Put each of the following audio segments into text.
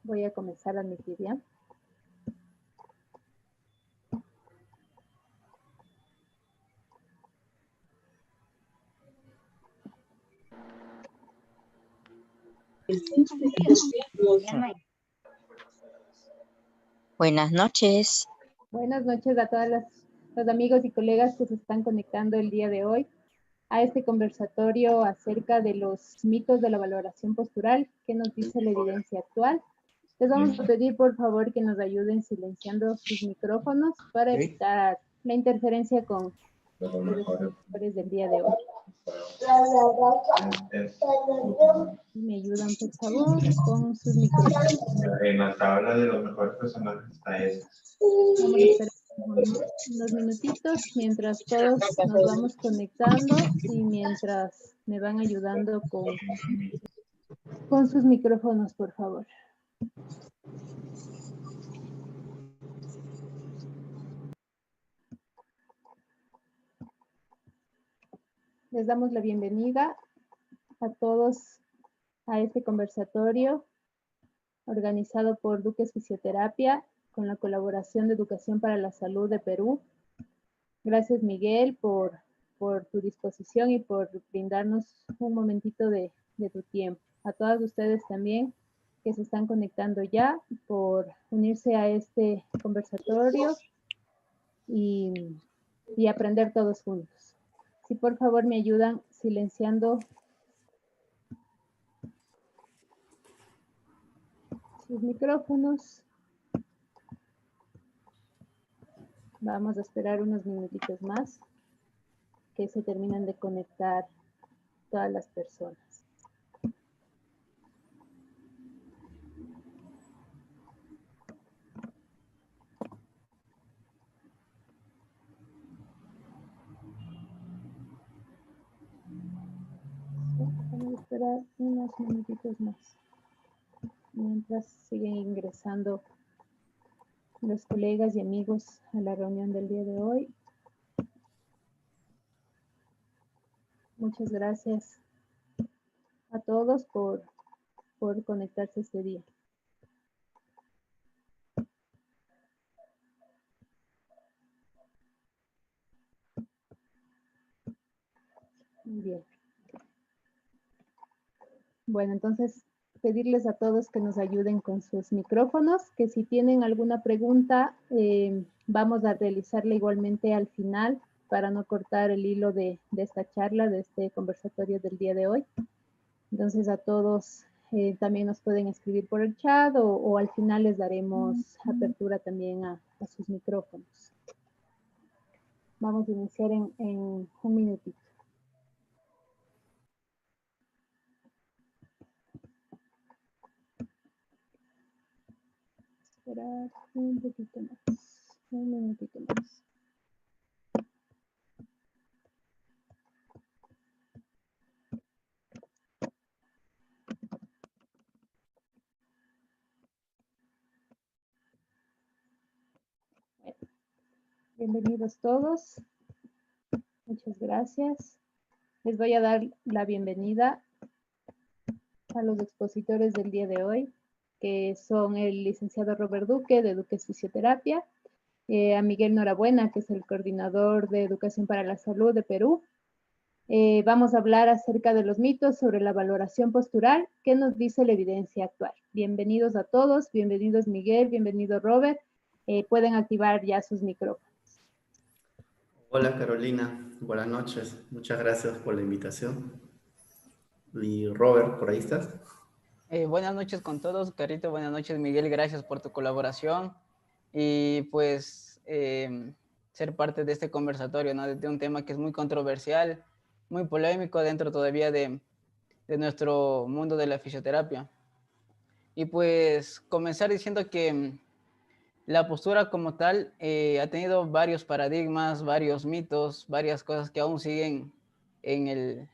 Voy a comenzar a admitir ya. Buenas noches. Buenas noches a todos los amigos y colegas que se están conectando el día de hoy a este conversatorio acerca de los mitos de la valoración postural. ¿Qué nos dice la evidencia actual? Les vamos a pedir por favor que nos ayuden silenciando sus micrófonos para evitar la interferencia con los expositores del día de hoy. Me ayudan por favor con sus micrófonos. En la tabla de los mejores personajes está esa. Vamos a esperar unos minutitos mientras todos nos vamos conectando y mientras me van ayudando con sus micrófonos, por favor. Les damos la bienvenida a todos a este conversatorio organizado por Duques Fisioterapia con la colaboración de Educación para la Salud de Perú. Gracias, Miguel, por tu disposición y por brindarnos un momentito de tu tiempo. A todas ustedes también que se están conectando ya por unirse a este conversatorio y aprender todos juntos. Si por favor me ayudan silenciando sus micrófonos. Vamos a esperar unos minutitos más que se terminen de conectar todas las personas. Vamos a esperar unos minutitos más mientras siguen ingresando los colegas y amigos a la reunión del día de hoy. Muchas gracias a todos por conectarse este día. Muy bien. Bueno, entonces pedirles a todos que nos ayuden con sus micrófonos, que si tienen alguna pregunta, vamos a realizarla igualmente al final para no cortar el hilo de esta charla, de este conversatorio del día de hoy. Entonces a todos también nos pueden escribir por el chat o al final les daremos apertura también a sus micrófonos. Vamos a iniciar en un minutito. Esperar un poquito más, un minutito más. Bienvenidos todos. Muchas gracias. Les voy a dar la bienvenida a los expositores del día de hoy, que son el licenciado Robert Duque, de Duques Fisioterapia, a Miguel Norabuena, que es el coordinador de Educación para la Salud de Perú. Vamos a hablar acerca de los mitos sobre la valoración postural. ¿Qué nos dice la evidencia actual? Bienvenidos a todos, bienvenidos Miguel, bienvenido Robert. Pueden activar ya sus micrófonos. Hola Carolina, buenas noches. Muchas gracias por la invitación. Y Robert, ¿por ahí estás? Buenas noches con todos, Carito. Buenas noches, Miguel. Gracias por tu colaboración y pues ser parte de este conversatorio, ¿no? De un tema que es muy controversial, muy polémico dentro todavía de nuestro mundo de la fisioterapia. Y pues comenzar diciendo que la postura como tal ha tenido varios paradigmas, varios mitos, varias cosas que aún siguen en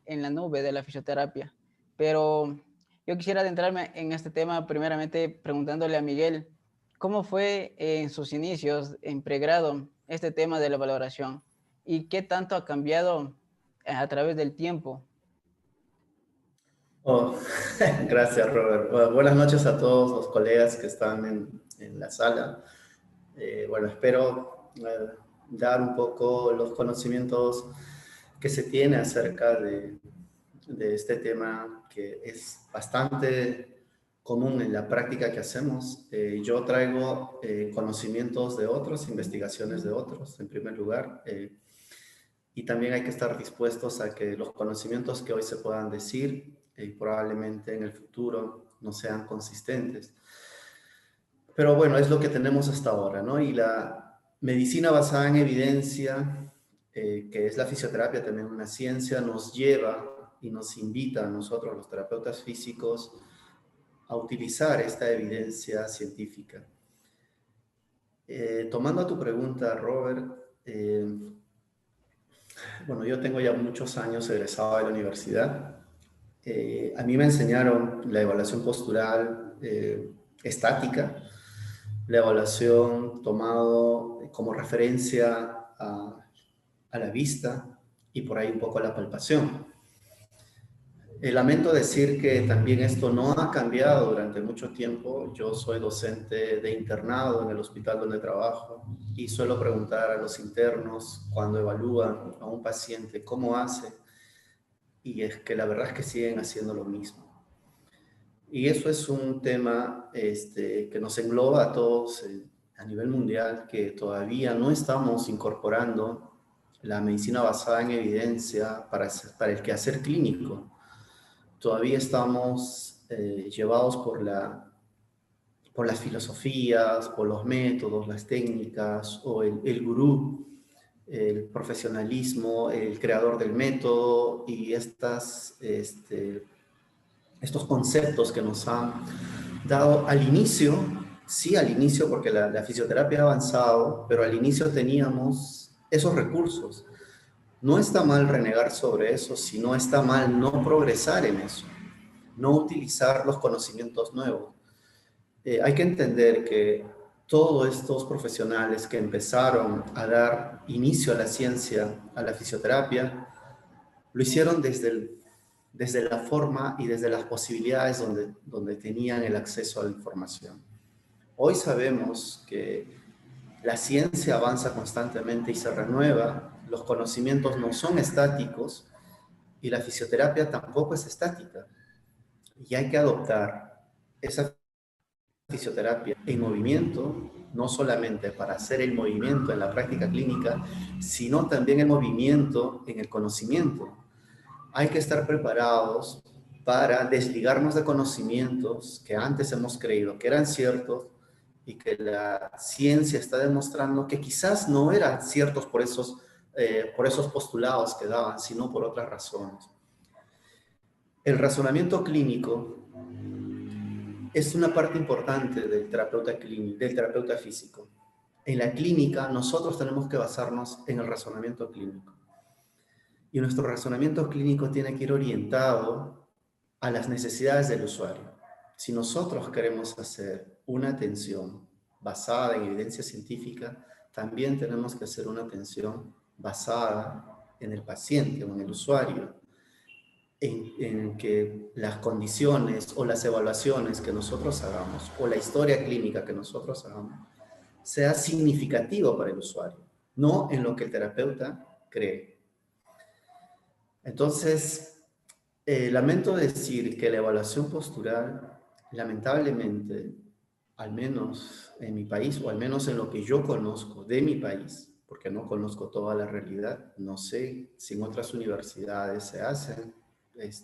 la nube de la fisioterapia. Pero yo quisiera adentrarme en este tema primeramente preguntándole a Miguel, ¿cómo fue en sus inicios, en pregrado, este tema de la valoración? ¿Y qué tanto ha cambiado a través del tiempo? Oh, gracias, Robert. Bueno, buenas noches a todos los colegas que están en la sala. Bueno, espero dar un poco los conocimientos que se tiene acerca de este tema que es bastante común en la práctica que hacemos. Yo traigo conocimientos de otros, investigaciones de otros, en primer lugar, y también hay que estar dispuestos a que los conocimientos que hoy se puedan decir probablemente en el futuro no sean consistentes. Pero bueno, es lo que tenemos hasta ahora, ¿no? Y la medicina basada en evidencia, que es la fisioterapia también una ciencia, nos lleva y nos invita a nosotros, los terapeutas físicos, a utilizar esta evidencia científica. Tomando a tu pregunta, Robert, bueno, yo tengo ya muchos años egresado de la universidad. A mí me enseñaron la evaluación postural estática, la evaluación tomado como referencia a la vista y por ahí un poco a la palpación. Lamento decir que también esto no ha cambiado durante mucho tiempo. Yo soy docente de internado en el hospital donde trabajo y suelo preguntar a los internos cuando evalúan a un paciente cómo hace, y es que la verdad es que siguen haciendo lo mismo. Y eso es un tema que nos engloba a todos a nivel mundial, que todavía no estamos incorporando la medicina basada en evidencia para el quehacer clínico. Todavía estamos llevados por las filosofías, por los métodos, las técnicas, o el gurú, el profesionalismo, el creador del método y estos conceptos que nos han dado al inicio. Sí, al inicio, porque la fisioterapia ha avanzado, pero al inicio teníamos esos recursos. No está mal renegar sobre eso, sino está mal no progresar en eso, no utilizar los conocimientos nuevos. Hay que entender que todos estos profesionales que empezaron a dar inicio a la ciencia, a la fisioterapia, lo hicieron desde la forma y desde las posibilidades donde tenían el acceso a la información. Hoy sabemos que la ciencia avanza constantemente y se renueva, los conocimientos no son estáticos y la fisioterapia tampoco es estática. Y hay que adoptar esa fisioterapia en movimiento, no solamente para hacer el movimiento en la práctica clínica, sino también el movimiento en el conocimiento. Hay que estar preparados para desligarnos de conocimientos que antes hemos creído que eran ciertos y que la ciencia está demostrando que quizás no eran ciertos por esos postulados que daban, sino por otras razones. El razonamiento clínico es una parte importante del terapeuta clínico, del terapeuta físico. En la clínica, nosotros tenemos que basarnos en el razonamiento clínico. Y nuestro razonamiento clínico tiene que ir orientado a las necesidades del usuario. Si nosotros queremos hacer una atención basada en evidencia científica, también tenemos que hacer una atención basada en el paciente o en el usuario, en que las condiciones o las evaluaciones que nosotros hagamos o la historia clínica que nosotros hagamos sea significativo para el usuario, no en lo que el terapeuta cree. Entonces, lamento decir que la evaluación postural, lamentablemente, al menos en mi país, o al menos en lo que yo conozco de mi país, porque no conozco toda la realidad, no sé si en otras universidades se hacen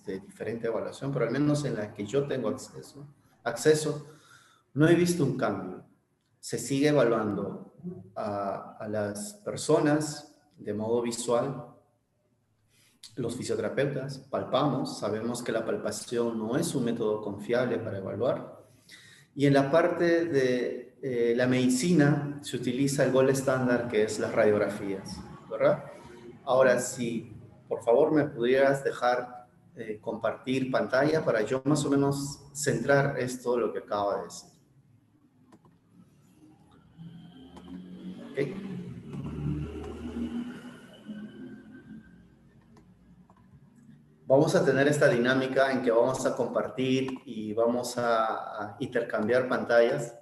diferente evaluación, pero al menos en la que yo tengo acceso, no he visto un cambio. Se sigue evaluando a las personas de modo visual. Los fisioterapeutas palpamos, sabemos que la palpación no es un método confiable para evaluar. Y en la parte de la medicina se utiliza el gold estándar, que es las radiografías, ¿verdad? Ahora, si por favor me pudieras dejar compartir pantalla para yo más o menos centrar esto, lo que acabo de decir. ¿Okay? Vamos a tener esta dinámica en que vamos a compartir y vamos a intercambiar pantallas.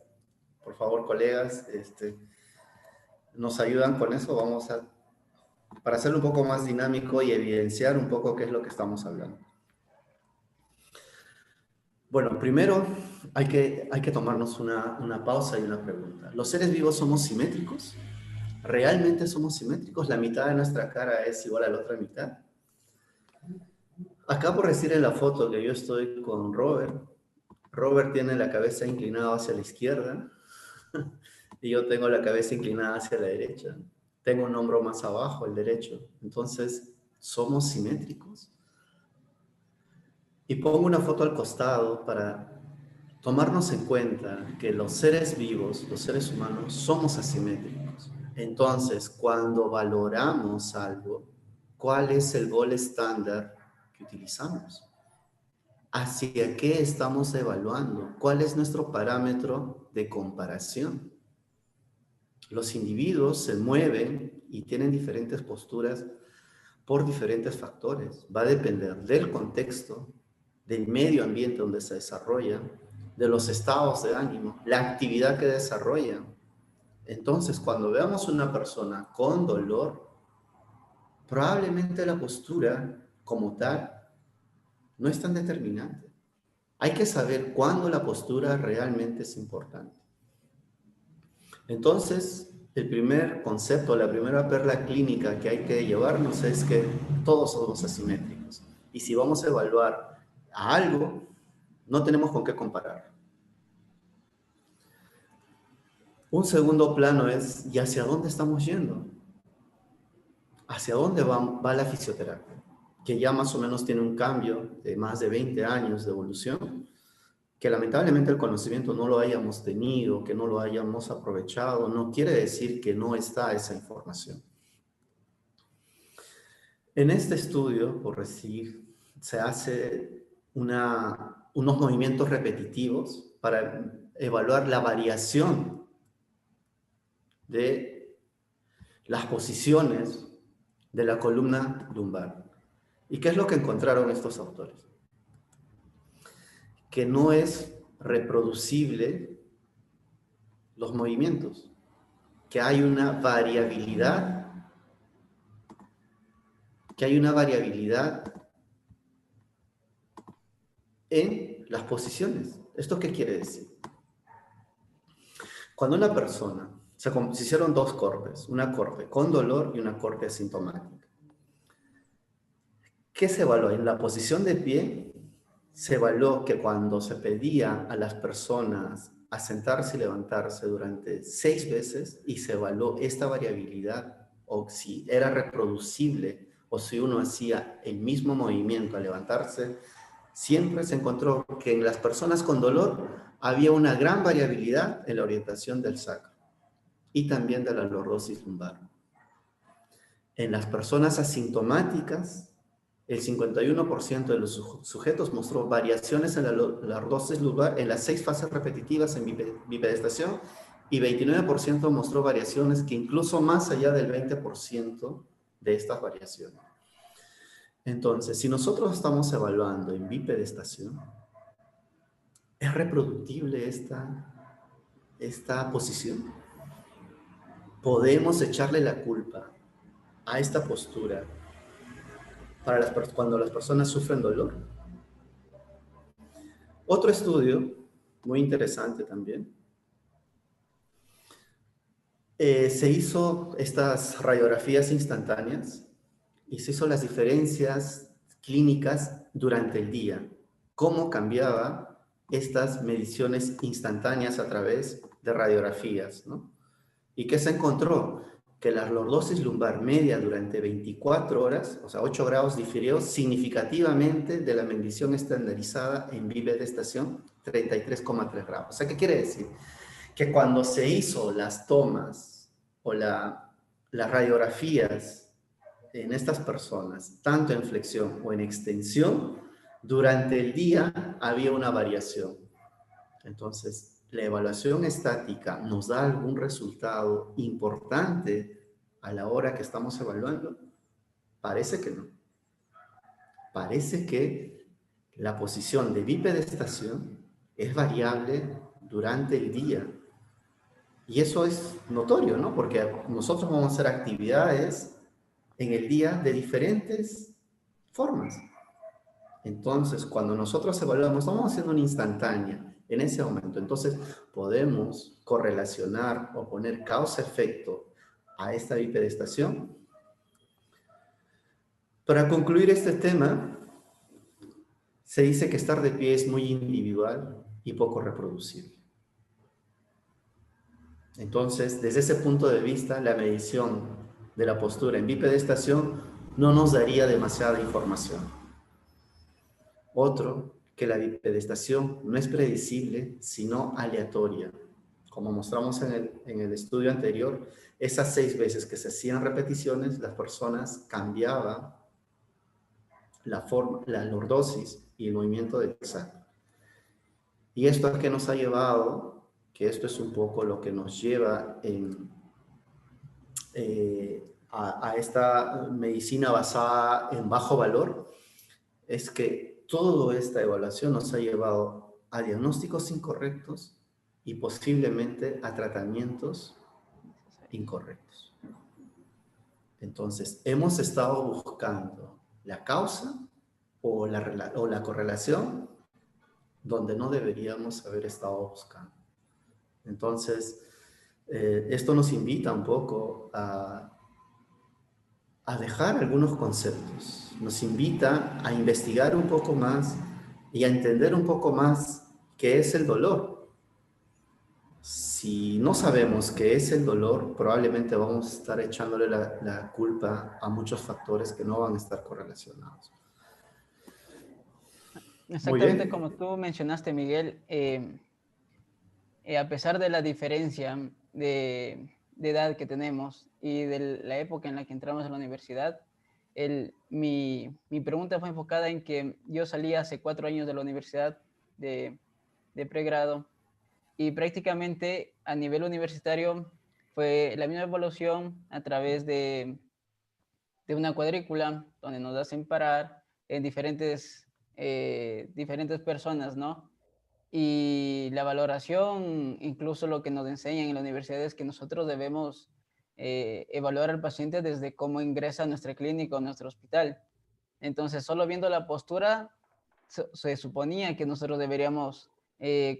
Por favor, colegas, nos ayudan con eso. Para hacerlo un poco más dinámico y evidenciar un poco qué es lo que estamos hablando. Bueno, primero hay que tomarnos una pausa y una pregunta. ¿Los seres vivos somos simétricos? ¿Realmente somos simétricos? ¿La mitad de nuestra cara es igual a la otra mitad? Acá por decir en la foto que yo estoy con Robert, Robert tiene la cabeza inclinada hacia la izquierda y yo tengo la cabeza inclinada hacia la derecha. Tengo un hombro más abajo, el derecho. Entonces, ¿somos simétricos? Y pongo una foto al costado para tomarnos en cuenta que los seres vivos, los seres humanos, somos asimétricos. Entonces, cuando valoramos algo, ¿cuál es el gol estándar que utilizamos? ¿Hacia qué estamos evaluando? ¿Cuál es nuestro parámetro de comparación? Los individuos se mueven y tienen diferentes posturas por diferentes factores. Va a depender del contexto, del medio ambiente donde se desarrolla, de los estados de ánimo, la actividad que desarrollan. Entonces, cuando veamos una persona con dolor, probablemente la postura como tal no es tan determinante. Hay que saber cuándo la postura realmente es importante. Entonces, el primer concepto, la primera perla clínica que hay que llevarnos es que todos somos asimétricos. Y si vamos a evaluar a algo, no tenemos con qué comparar. Un segundo plano es, ¿y hacia dónde estamos yendo? ¿Hacia dónde va la fisioterapia? Que ya más o menos tiene un cambio de más de 20 años de evolución, que lamentablemente el conocimiento no lo hayamos tenido, que no lo hayamos aprovechado, no quiere decir que no está esa información. En este estudio, por decir, se hace unos movimientos repetitivos para evaluar la variación de las posiciones de la columna lumbar. ¿Y qué es lo que encontraron estos autores? Que no es reproducible los movimientos, que hay una variabilidad, en las posiciones. ¿Esto qué quiere decir? Cuando una persona, se hicieron dos cortes, una corte con dolor y una corte asintomática. ¿Qué se evaluó? En la posición de pie, se evaluó que cuando se pedía a las personas a sentarse y levantarse durante 6 veces y se evaluó esta variabilidad o si era reproducible o si uno hacía el mismo movimiento al levantarse, siempre se encontró que en las personas con dolor había una gran variabilidad en la orientación del sacro y también de la lordosis lumbar. En las personas asintomáticas, el 51% de los sujetos mostró variaciones en la lordosis lumbar en las 6 fases repetitivas en bipedestación y 29% mostró variaciones que incluso más allá del 20% de estas variaciones. Entonces, si nosotros estamos evaluando en bipedestación, ¿es reproductible esta posición? ¿Podemos echarle la culpa a esta postura cuando las personas sufren dolor? Otro estudio, muy interesante también, se hizo estas radiografías instantáneas y se hizo las diferencias clínicas durante el día. Cómo cambiaba estas mediciones instantáneas a través de radiografías, ¿no? ¿Y qué se encontró? Que la lordosis lumbar media durante 24 horas, o sea, 8 grados, difirió significativamente de la medición estandarizada en bipedestación, 33,3 grados. O sea, ¿qué quiere decir? Que cuando se hizo las tomas o las radiografías en estas personas, tanto en flexión o en extensión, durante el día había una variación. Entonces, ¿la evaluación estática nos da algún resultado importante a la hora que estamos evaluando? Parece que no. parece que la posición de bipedestación es variable durante el día. Y eso es notorio, ¿no? Porque nosotros vamos a hacer actividades en el día de diferentes formas. Entonces, cuando nosotros evaluamos, estamos haciendo una instantánea en ese momento. Entonces, podemos correlacionar o poner causa-efecto a esta bipedestación. Para concluir este tema, se dice que estar de pie es muy individual y poco reproducible. Entonces, desde ese punto de vista, la medición de la postura en bipedestación no nos daría demasiada información. Otro, que la bipedestación no es predecible, sino aleatoria. Como mostramos en el estudio anterior, esas 6 veces que se hacían repeticiones, las personas cambiaban la lordosis y el movimiento del sacro. ¿Y esto a qué nos ha llevado? Que esto es un poco lo que nos lleva a esta medicina basada en bajo valor, es que toda esta evaluación nos ha llevado a diagnósticos incorrectos y posiblemente a tratamientos incorrectos. Entonces, hemos estado buscando la causa o la correlación donde no deberíamos haber estado buscando. Entonces, esto nos invita un poco a dejar algunos conceptos, nos invita a investigar un poco más y a entender un poco más qué es el dolor. Si no sabemos qué es el dolor, probablemente vamos a estar echándole la culpa a muchos factores que no van a estar correlacionados. Exactamente como tú mencionaste, Miguel, a pesar de la diferencia de edad que tenemos y de la época en la que entramos a la universidad, mi pregunta fue enfocada en que yo salí hace 4 años de la universidad de pregrado y prácticamente a nivel universitario fue la misma evaluación a través de una cuadrícula donde nos hacen parar en diferentes personas, ¿no? Y la valoración, incluso lo que nos enseñan en la universidad es que nosotros debemos evaluar al paciente desde cómo ingresa a nuestra clínica o a nuestro hospital. Entonces, solo viendo la postura, se suponía que nosotros deberíamos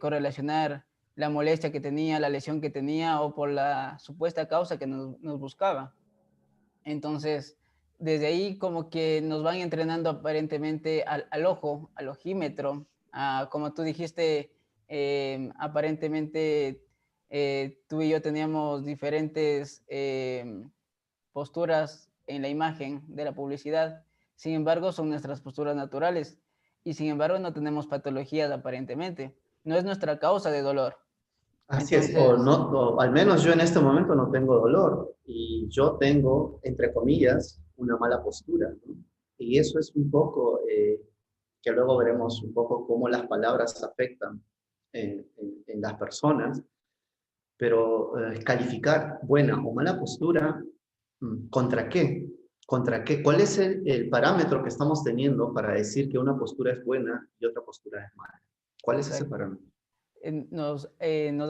correlacionar la molestia que tenía, la lesión que tenía o por la supuesta causa que nos buscaba. Entonces, desde ahí como que nos van entrenando aparentemente al ojo, al ojímetro, como tú dijiste, aparentemente tú y yo teníamos diferentes posturas en la imagen de la publicidad, sin embargo son nuestras posturas naturales y sin embargo no tenemos patologías aparentemente, no es nuestra causa de dolor. Así Entonces, es, o al menos yo en este momento no tengo dolor y yo tengo, entre comillas, una mala postura, ¿no? Y eso es un poco, que luego veremos un poco cómo las palabras afectan en las personas, pero calificar buena o mala postura, ¿contra qué? ¿Contra qué? ¿Cuál es el parámetro que estamos teniendo para decir que una postura es buena y otra postura es mala? ¿Cuál es ese parámetro? nos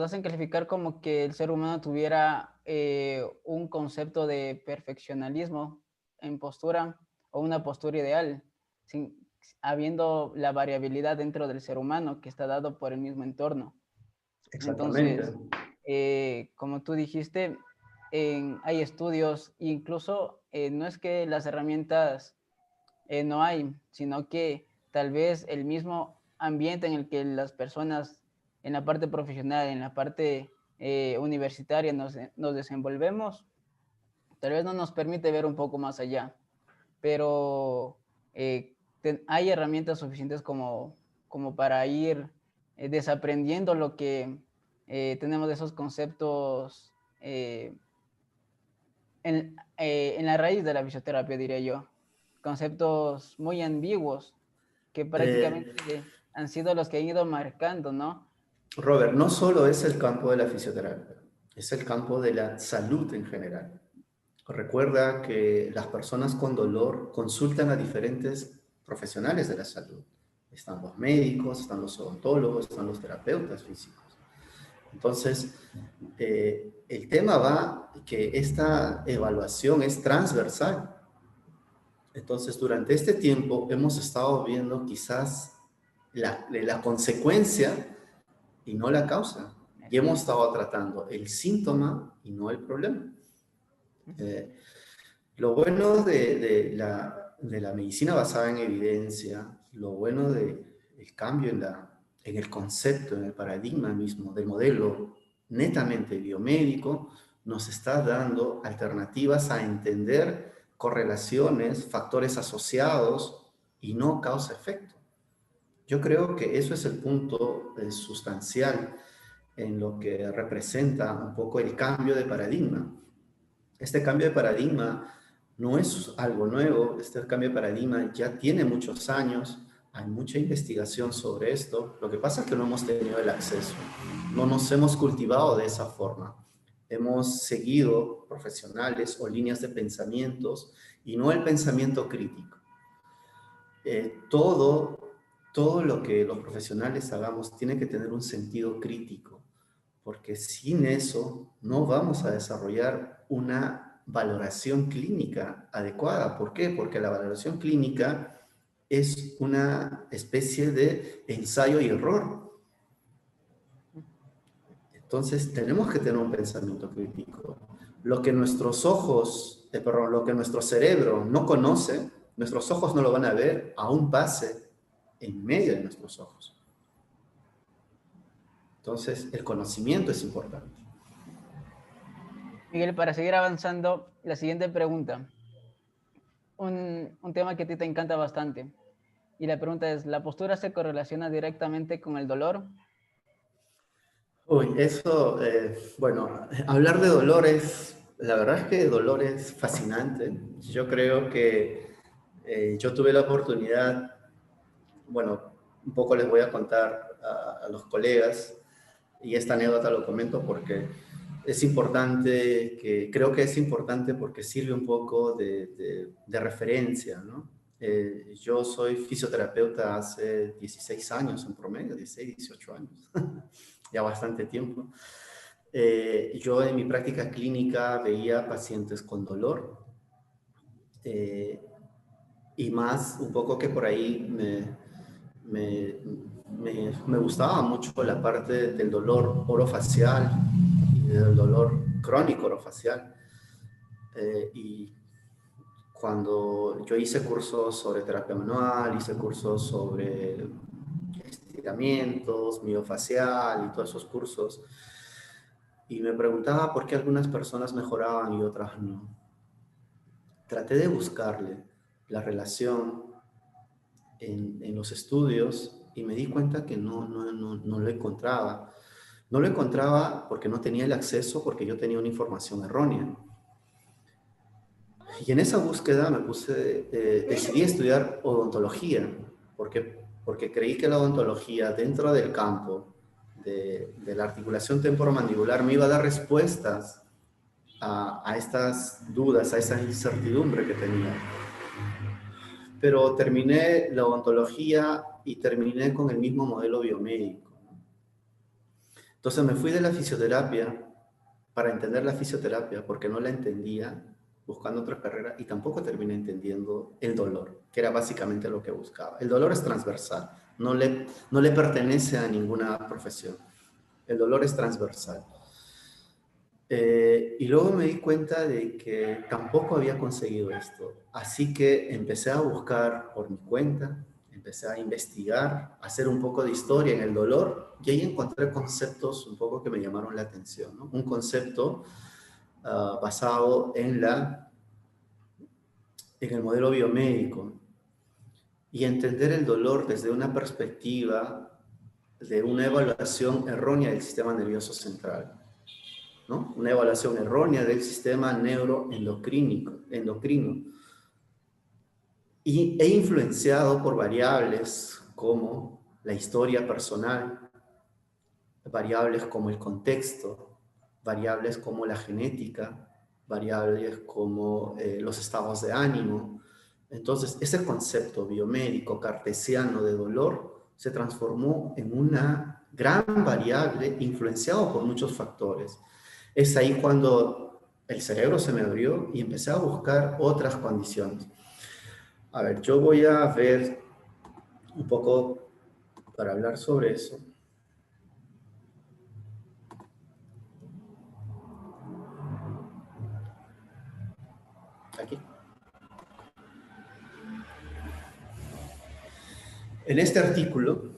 hacen calificar como que el ser humano tuviera un concepto de perfeccionalismo en postura o una postura ideal, habiendo la variabilidad dentro del ser humano que está dado por el mismo entorno. Exactamente. Entonces, como tú dijiste, hay estudios, incluso no es que las herramientas no hay, sino que tal vez el mismo ambiente en el que las personas en la parte profesional, en la parte universitaria nos desenvolvemos, tal vez no nos permite ver un poco más allá, pero hay herramientas suficientes como para ir desaprendiendo lo que tenemos de esos conceptos en la raíz de la fisioterapia, diría yo. Conceptos muy ambiguos que prácticamente han sido los que han ido marcando, ¿no? Robert, no solo es el campo de la fisioterapia, es el campo de la salud en general. Recuerda que las personas con dolor consultan a diferentes profesionales de la salud. Están los médicos, están los odontólogos, están los terapeutas físicos. Entonces, el tema va que esta evaluación es transversal. Entonces, durante este tiempo hemos estado viendo quizás la consecuencia y no la causa. Y hemos estado tratando el síntoma y no el problema. Lo bueno de la medicina basada en evidencia, lo bueno del cambio en el concepto, en el paradigma mismo del modelo netamente biomédico, nos está dando alternativas a entender correlaciones, factores asociados y no causa-efecto. Yo creo que eso es el punto sustancial en lo que representa un poco el cambio de paradigma. Este cambio de paradigma no es algo nuevo, este cambio de paradigma ya tiene muchos años, hay mucha investigación sobre esto, lo que pasa es que no hemos tenido el acceso, no nos hemos cultivado de esa forma, hemos seguido profesionales o líneas de pensamientos y no el pensamiento crítico. Todo lo que los profesionales hagamos tiene que tener un sentido crítico, porque sin eso no vamos a desarrollar una valoración clínica adecuada. ¿Por qué? Porque la valoración clínica es una especie de ensayo y error. Entonces tenemos que tener un pensamiento crítico. Lo que nuestros ojos, lo que nuestro cerebro no conoce, nuestros ojos no lo van a ver, aún pase en medio de nuestros ojos. Entonces, el conocimiento es importante. Miguel, para seguir avanzando, la siguiente pregunta. Un tema que a ti te encanta bastante. Y la pregunta es, ¿la postura se correlaciona directamente con el dolor? Uy, eso, bueno, hablar de dolor la verdad es que dolor es fascinante. Yo creo que yo tuve la oportunidad, bueno, un poco les voy a contar a los colegas, y esta anécdota lo comento porque es importante, creo que es importante porque sirve un poco de referencia, ¿no? Yo soy fisioterapeuta hace 16 años en promedio, 16, 18 años, ya bastante tiempo. Yo en mi práctica clínica veía pacientes con dolor y más un poco que por ahí me gustaba mucho la parte del dolor orofacial y del dolor crónico orofacial. Y cuando yo hice cursos sobre terapia manual, hice cursos sobre estiramientos, miofacial y todos esos cursos, y me preguntaba por qué algunas personas mejoraban y otras no. Traté de buscarle la relación en los estudios y me di cuenta que no lo encontraba. No lo encontraba porque no tenía el acceso, porque yo tenía una información errónea. Y en esa búsqueda decidí estudiar odontología, porque creí que la odontología dentro del campo de la articulación temporomandibular me iba a dar respuestas a estas dudas, a esa incertidumbre que tenía. Pero terminé la odontología y terminé con el mismo modelo biomédico. Entonces me fui de la fisioterapia para entender la fisioterapia, porque no la entendía buscando otra carrera y tampoco terminé entendiendo el dolor, que era básicamente lo que buscaba. El dolor es transversal, no le pertenece a ninguna profesión. El dolor es transversal. Y luego me di cuenta de que tampoco había conseguido esto. Así que empecé a buscar por mi cuenta, empecé a investigar, a hacer un poco de historia en el dolor, y ahí encontré conceptos un poco que me llamaron la atención, ¿no? Un concepto basado en el modelo biomédico y entender el dolor desde una perspectiva de una evaluación errónea del sistema nervioso central, ¿no? Una evaluación errónea del sistema neuroendocrino e influenciado por variables como la historia personal, variables como el contexto, variables como la genética, variables como los estados de ánimo, Entonces, ese concepto biomédico cartesiano de dolor se transformó en una gran variable influenciado por muchos factores. Es ahí cuando el cerebro se me abrió y empecé a buscar otras condiciones. A ver, yo voy a ver un poco para hablar sobre eso. Aquí. En este artículo,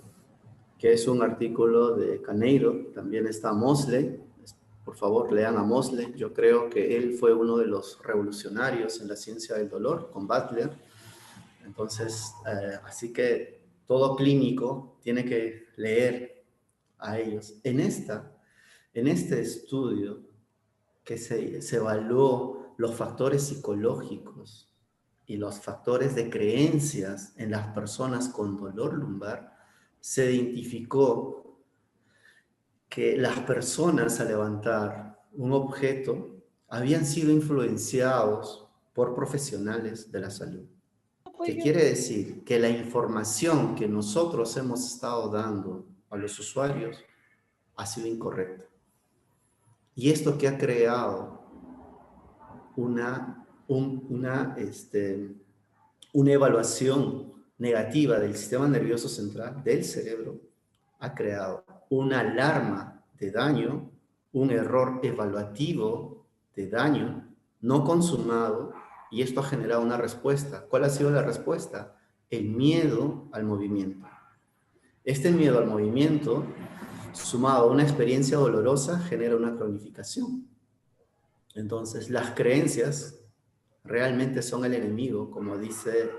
que es un artículo de Caneiro, también está Mosley. Por favor, lean a Mosley. Yo creo que él fue uno de los revolucionarios en la ciencia del dolor, con Butler. Entonces, así que todo clínico tiene que leer a ellos. En este estudio que se evaluó los factores psicológicos y los factores de creencias en las personas con dolor lumbar, se identificó que las personas al levantar un objeto habían sido influenciados por profesionales de la salud. ¿Qué quiere decir? Que la información que nosotros hemos estado dando a los usuarios ha sido incorrecta. Y esto que ha creado una evaluación negativa del sistema nervioso central, del cerebro, ha creado una alarma de daño, un error evaluativo de daño no consumado, y esto ha generado una respuesta. ¿Cuál ha sido la respuesta? El miedo al movimiento. Este miedo al movimiento, sumado a una experiencia dolorosa, genera una cronificación. Entonces, las creencias realmente son el enemigo, como dice,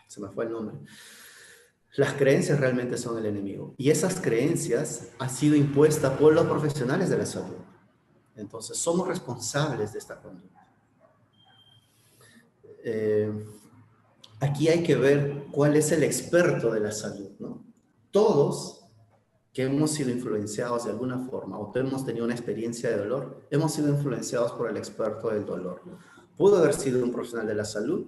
se me fue el nombre. Las creencias realmente son el enemigo. Y esas creencias han sido impuestas por los profesionales de la salud. Entonces, somos responsables de esta conducta. Aquí hay que ver cuál es el experto de la salud, ¿no? Todos que hemos sido influenciados de alguna forma o que hemos tenido una experiencia de dolor, hemos sido influenciados por el experto del dolor. Pudo haber sido un profesional de la salud,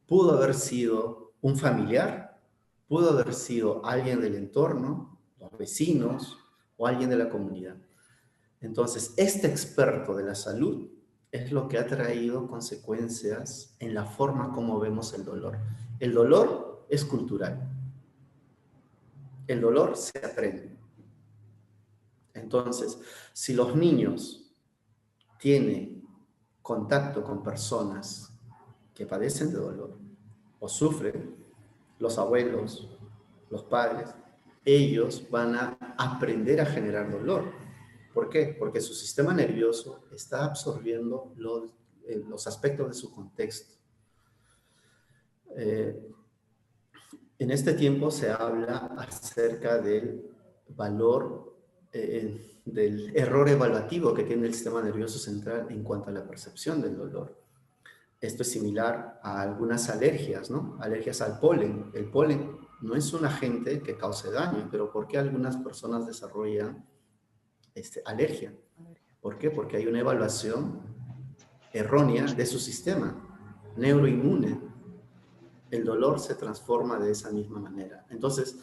pudo haber sido un familiar, pudo haber sido alguien del entorno, los vecinos o alguien de la comunidad. Entonces, este experto de la salud es lo que ha traído consecuencias en la forma como vemos el dolor. El dolor es cultural. El dolor se aprende. Entonces, si los niños tienen contacto con personas que padecen de dolor o sufren, los abuelos, los padres, ellos van a aprender a generar dolor. ¿Por qué? Porque su sistema nervioso está absorbiendo los aspectos de su contexto. En este tiempo se habla acerca del valor, del error evaluativo que tiene el sistema nervioso central en cuanto a la percepción del dolor. Esto es similar a algunas alergias, ¿no? Alergias al polen. El polen no es un agente que cause daño, pero ¿por qué algunas personas desarrollan alergia? ¿Por qué? Porque hay una evaluación errónea de su sistema neuroinmune. El dolor se transforma de esa misma manera. Entonces,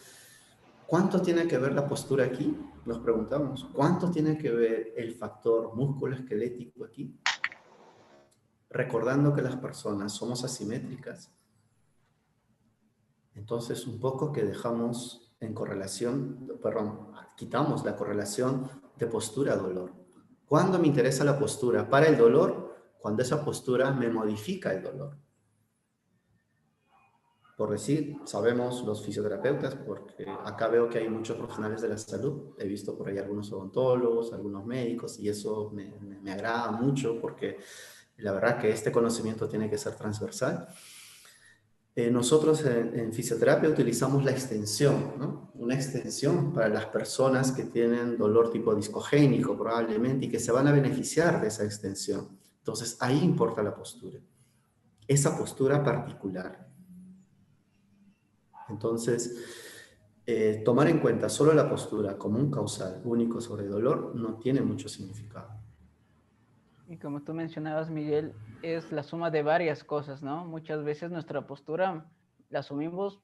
¿cuánto tiene que ver la postura aquí? Nos preguntamos, ¿cuánto tiene que ver el factor músculo-esquelético aquí? Recordando que las personas somos asimétricas, entonces un poco que dejamos en correlación, perdón, quitamos la correlación de postura-dolor. ¿Cuándo me interesa la postura? Para el dolor, cuando esa postura me modifica el dolor. Por decir, sabemos los fisioterapeutas, porque acá veo que hay muchos profesionales de la salud, he visto por ahí algunos odontólogos, algunos médicos, y eso me agrada mucho porque la verdad que este conocimiento tiene que ser transversal. Nosotros en fisioterapia utilizamos la extensión, ¿no? Una extensión para las personas que tienen dolor tipo discogénico probablemente y que se van a beneficiar de esa extensión. Entonces ahí importa la postura, esa postura particular. Entonces, tomar en cuenta solo la postura como un causal único sobre el dolor no tiene mucho significado. Y como tú mencionabas, Miguel, es la suma de varias cosas, ¿no? Muchas veces nuestra postura la asumimos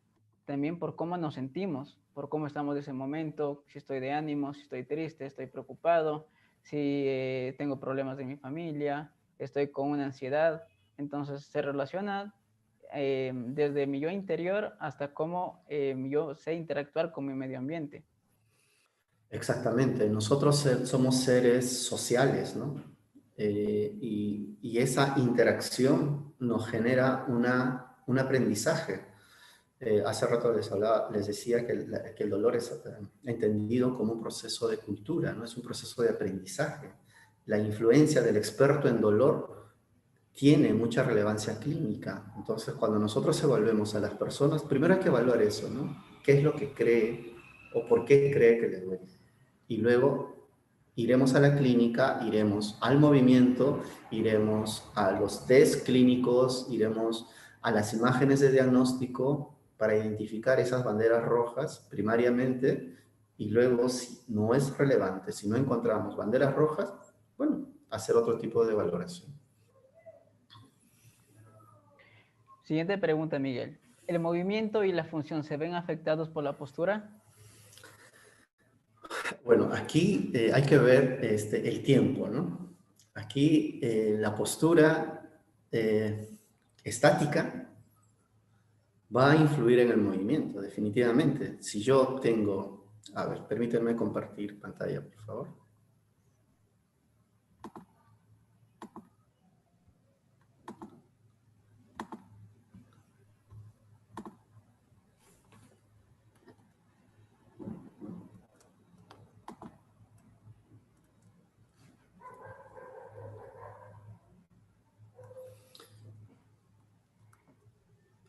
también por cómo nos sentimos, por cómo estamos en ese momento, si estoy de ánimo, si estoy triste, estoy preocupado, si tengo problemas de mi familia, estoy con una ansiedad. Entonces se relaciona desde mi yo interior hasta cómo yo sé interactuar con mi medio ambiente. Exactamente, nosotros somos seres sociales, ¿no? Y esa interacción nos genera un aprendizaje. Hace rato les decía que el dolor es entendido como un proceso de cultura, ¿no? Es un proceso de aprendizaje. La influencia del experto en dolor tiene mucha relevancia clínica. Entonces, cuando nosotros evaluemos a las personas, primero hay que evaluar eso, ¿no? ¿Qué es lo que cree o por qué cree que le duele? Y luego iremos a la clínica, iremos al movimiento, iremos a los test clínicos, iremos a las imágenes de diagnóstico para identificar esas banderas rojas primariamente, y luego si no es relevante, si no encontramos banderas rojas, bueno, hacer otro tipo de valoración. Siguiente pregunta, Miguel. ¿El movimiento y la función se ven afectados por la postura? Bueno, aquí hay que ver el tiempo, ¿no? Aquí la postura estática va a influir en el movimiento, definitivamente. Si yo tengo... A ver, permítanme compartir pantalla, por favor.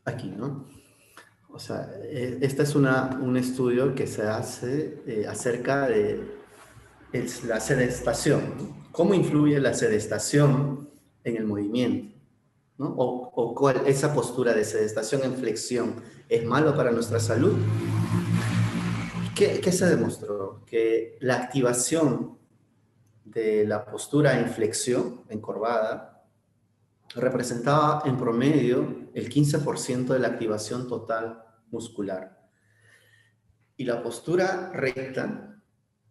Aquí, ¿no? O sea, este es un estudio que se hace acerca de la sedestación, ¿no? ¿Cómo influye la sedestación en el movimiento? ¿No? O cuál, esa postura de sedestación en flexión es malo para nuestra salud. ¿Qué se demostró? Que la activación de la postura en flexión, encorvada, representaba en promedio el 15% de la activación total muscular. Y la postura recta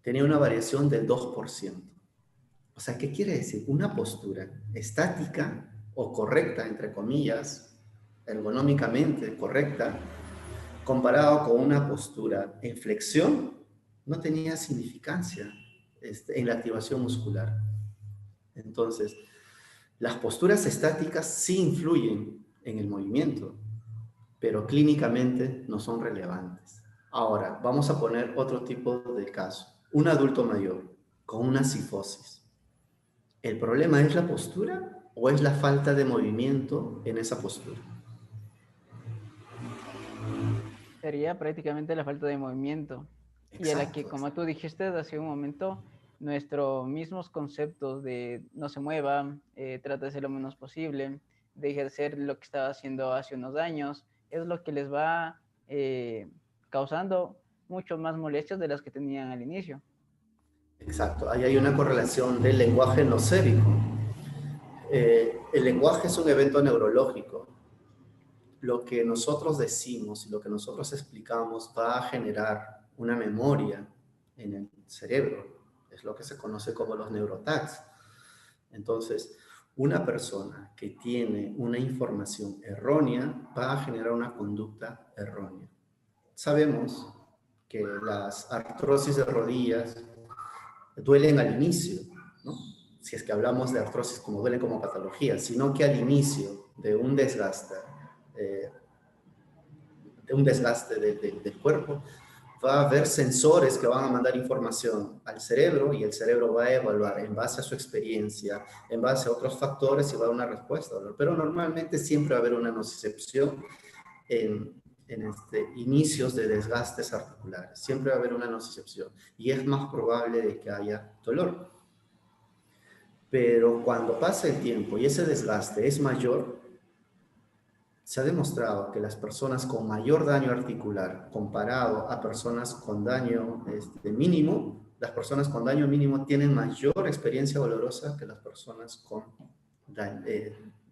tenía una variación del 2%. O sea, ¿qué quiere decir? Una postura estática o correcta, entre comillas, ergonómicamente correcta, comparado con una postura en flexión, no tenía significancia en la activación muscular. Entonces, las posturas estáticas sí influyen en el movimiento, pero clínicamente no son relevantes. Ahora, vamos a poner otro tipo de caso. Un adulto mayor con una cifosis. ¿El problema es la postura o es la falta de movimiento en esa postura? Sería prácticamente la falta de movimiento. Y a la que, Exacto. como tú dijiste hace un momento, nuestros mismos conceptos de no se mueva, trata de ser lo menos posible, de ejercer lo que estaba haciendo hace unos años, es lo que les va causando mucho más molestias de las que tenían al inicio. Exacto. Ahí hay una correlación del lenguaje nosérico. El lenguaje es un evento neurológico. Lo que nosotros decimos y lo que nosotros explicamos va a generar una memoria en el cerebro. Es lo que se conoce como los neurotags. Entonces, una persona que tiene una información errónea va a generar una conducta errónea. Sabemos que las artrosis de rodillas duelen al inicio, ¿no? Si es que hablamos de artrosis como duelen como patología, sino que al inicio de un desgaste, del cuerpo, va a haber sensores que van a mandar información al cerebro y el cerebro va a evaluar en base a su experiencia, en base a otros factores y va a dar una respuesta. Pero normalmente siempre va a haber una nocicepción en inicios de desgastes articulares. Siempre va a haber una nocicepción y es más probable de que haya dolor. Pero cuando pasa el tiempo y ese desgaste es mayor, se ha demostrado que las personas con mayor daño articular comparado a personas con daño mínimo, las personas con daño mínimo tienen mayor experiencia dolorosa que las personas con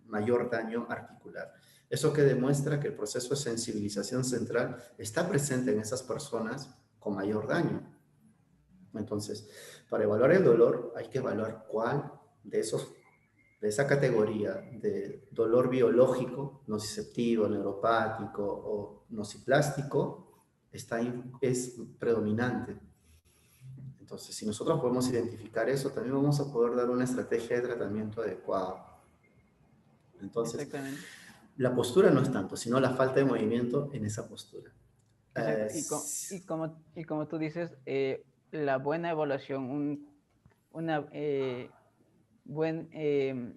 mayor daño articular. Eso que demuestra que el proceso de sensibilización central está presente en esas personas con mayor daño. Entonces, para evaluar el dolor hay que evaluar cuál de esa categoría de dolor biológico, nociceptivo, neuropático o nociplástico es predominante. Entonces, si nosotros podemos identificar eso, también vamos a poder dar una estrategia de tratamiento adecuada. Entonces, la postura no es tanto, sino la falta de movimiento en esa postura. Y como tú dices, la buena evaluación, una buena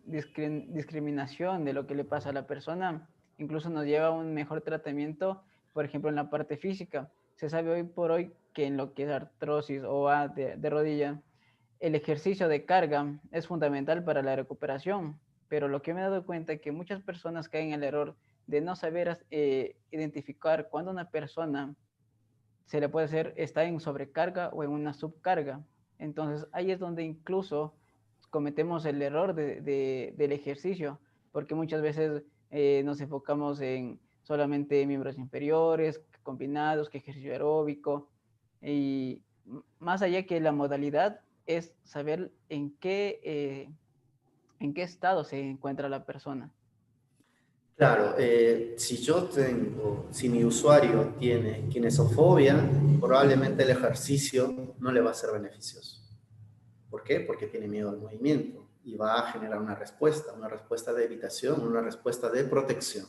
discriminación de lo que le pasa a la persona, incluso nos lleva a un mejor tratamiento, por ejemplo, en la parte física. Se sabe hoy por hoy que en lo que es artrosis o de rodilla, el ejercicio de carga es fundamental para la recuperación, pero lo que me he dado cuenta es que muchas personas caen en el error de no saber identificar cuando una persona se le puede hacer, está en sobrecarga o en una subcarga. Entonces ahí es donde incluso cometemos el error del ejercicio, porque muchas veces nos enfocamos en solamente miembros inferiores, combinados, que ejercicio aeróbico, y más allá que la modalidad es saber en qué estado se encuentra la persona. Claro, si mi usuario tiene kinesofobia, probablemente el ejercicio no le va a ser beneficioso. ¿Por qué? Porque tiene miedo al movimiento y va a generar una respuesta de evitación, una respuesta de protección,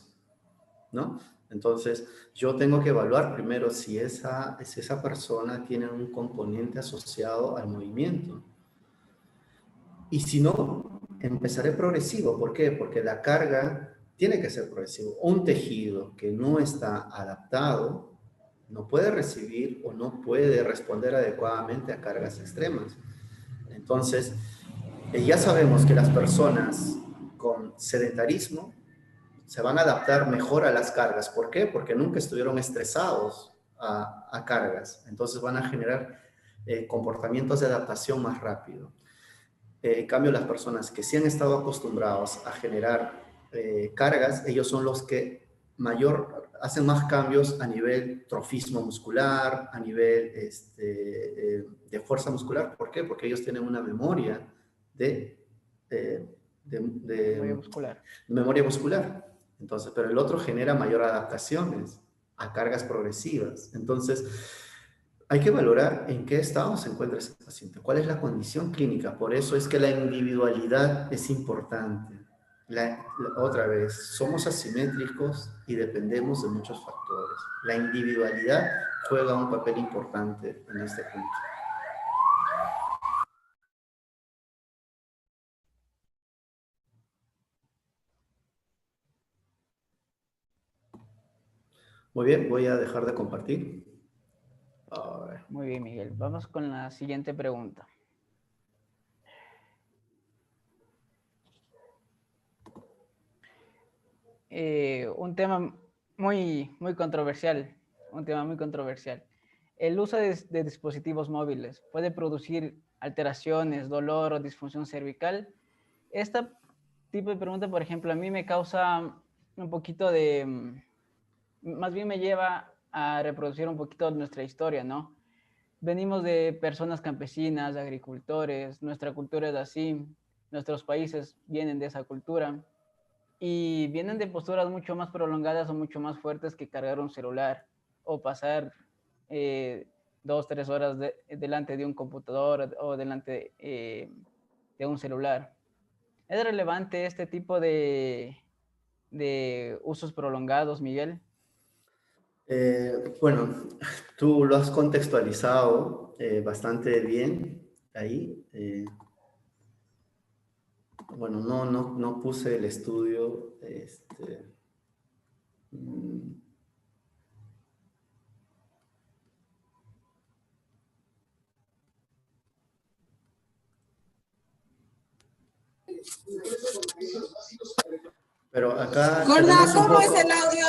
¿no? Entonces, yo tengo que evaluar primero si esa persona tiene un componente asociado al movimiento. Y si no, empezaré progresivo. ¿Por qué? Porque la carga tiene que ser progresivo. Un tejido que no está adaptado no puede recibir o no puede responder adecuadamente a cargas extremas. Entonces, ya sabemos que las personas con sedentarismo se van a adaptar mejor a las cargas. ¿Por qué? Porque nunca estuvieron estresados a cargas. Entonces van a generar comportamientos de adaptación más rápido. En cambio, las personas que sí han estado acostumbrados a generar cargas, ellos son los que hacen más cambios a nivel trofismo muscular, a nivel de fuerza muscular. ¿Por qué? Porque ellos tienen una memoria memoria muscular. Entonces, pero el otro genera mayor adaptaciones a cargas progresivas. Entonces, hay que valorar en qué estado se encuentra ese paciente, cuál es la condición clínica. Por eso es que la individualidad es importante. Otra vez, somos asimétricos y dependemos de muchos factores. La individualidad juega un papel importante en este punto. Muy bien, voy a dejar de compartir. Muy bien, Miguel. Vamos con la siguiente pregunta. Un tema muy controversial. Un tema muy controversial. El uso de dispositivos móviles puede producir alteraciones, dolor o disfunción cervical. Este tipo de pregunta, por ejemplo, a mí me causa un poquito más bien me lleva a reproducir un poquito nuestra historia, ¿no? Venimos de personas campesinas, agricultores, nuestra cultura es así, nuestros países vienen de esa cultura y vienen de posturas mucho más prolongadas o mucho más fuertes que cargar un celular o pasar 2-3 horas delante de un computador o delante de un celular. ¿Es relevante este tipo de usos prolongados, Miguel? Bueno, tú lo has contextualizado bastante bien ahí. Bueno, no puse el estudio. Pero acá... Gorda, ¿cómo es el audio?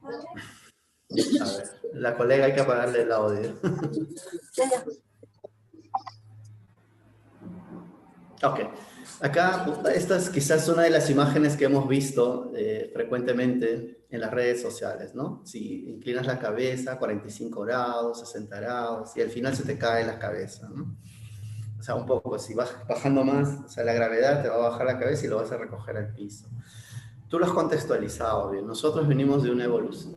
A ver, la colega hay que apagarle el audio. Ok. Acá, esta es quizás una de las imágenes que hemos visto frecuentemente en las redes sociales, ¿no? Si inclinas la cabeza, 45 grados, 60 grados, y al final se te cae la cabeza, ¿no? O sea, un poco, si vas bajando más, o sea, la gravedad te va a bajar la cabeza y lo vas a recoger al piso. Tú lo has contextualizado bien. Nosotros venimos de una evolución,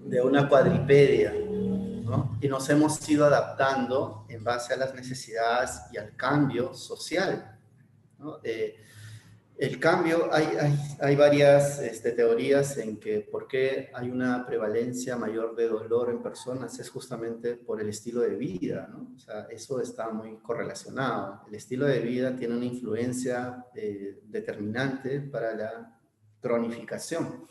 de una cuadripedia, ¿no? Y nos hemos ido adaptando en base a las necesidades y al cambio social, ¿no? El cambio, hay varias teorías en que por qué hay una prevalencia mayor de dolor en personas es justamente por el estilo de vida, ¿no? O sea, eso está muy correlacionado. El estilo de vida tiene una influencia determinante para la cronificación.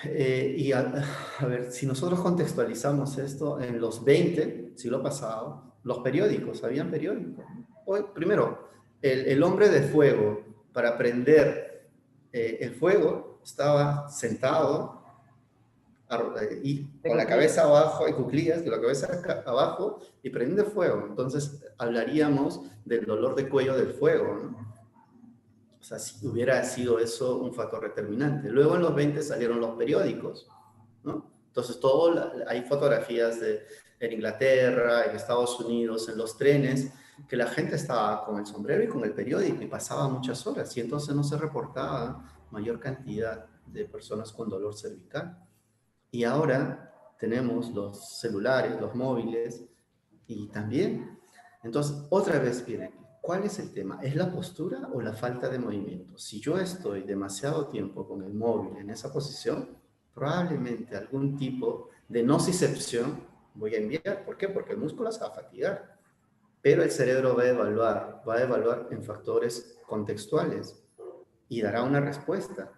A ver, si nosotros contextualizamos esto, en los 20, siglo pasado, los periódicos, habían periódicos. Hoy, primero, el hombre de fuego, para prender el fuego, estaba sentado y con la cabeza abajo, en cuclillas, con la cabeza abajo, y prende fuego. Entonces, hablaríamos del dolor de cuello del fuego, ¿no? O sea, si hubiera sido eso un factor determinante. Luego en los 20 salieron los periódicos, ¿no? Entonces, hay fotografías en Inglaterra, en Estados Unidos, en los trenes, que la gente estaba con el sombrero y con el periódico y pasaba muchas horas y entonces no se reportaba mayor cantidad de personas con dolor cervical. Y ahora tenemos los celulares, los móviles y también. Entonces, otra vez viene, ¿cuál es el tema? ¿Es la postura o la falta de movimiento? Si yo estoy demasiado tiempo con el móvil en esa posición, probablemente algún tipo de nocicepción voy a enviar. ¿Por qué? Porque el músculo se va a fatigar. Pero el cerebro va a evaluar en factores contextuales y dará una respuesta.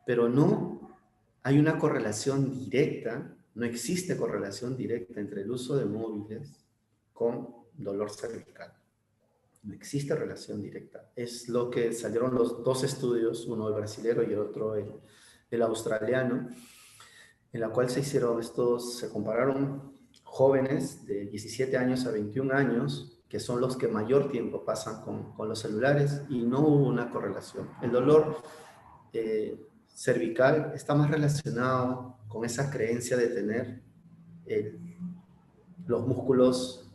Pero no hay una correlación directa, no existe correlación directa entre el uso de móviles con dolor cervical. No existe relación directa. Es lo que salieron los dos estudios, uno el brasilero y el otro el australiano, en la cual se compararon jóvenes de 17 años a 21 años, que son los que mayor tiempo pasan con los celulares, y no hubo una correlación. El dolor cervical está más relacionado con esa creencia de tener los músculos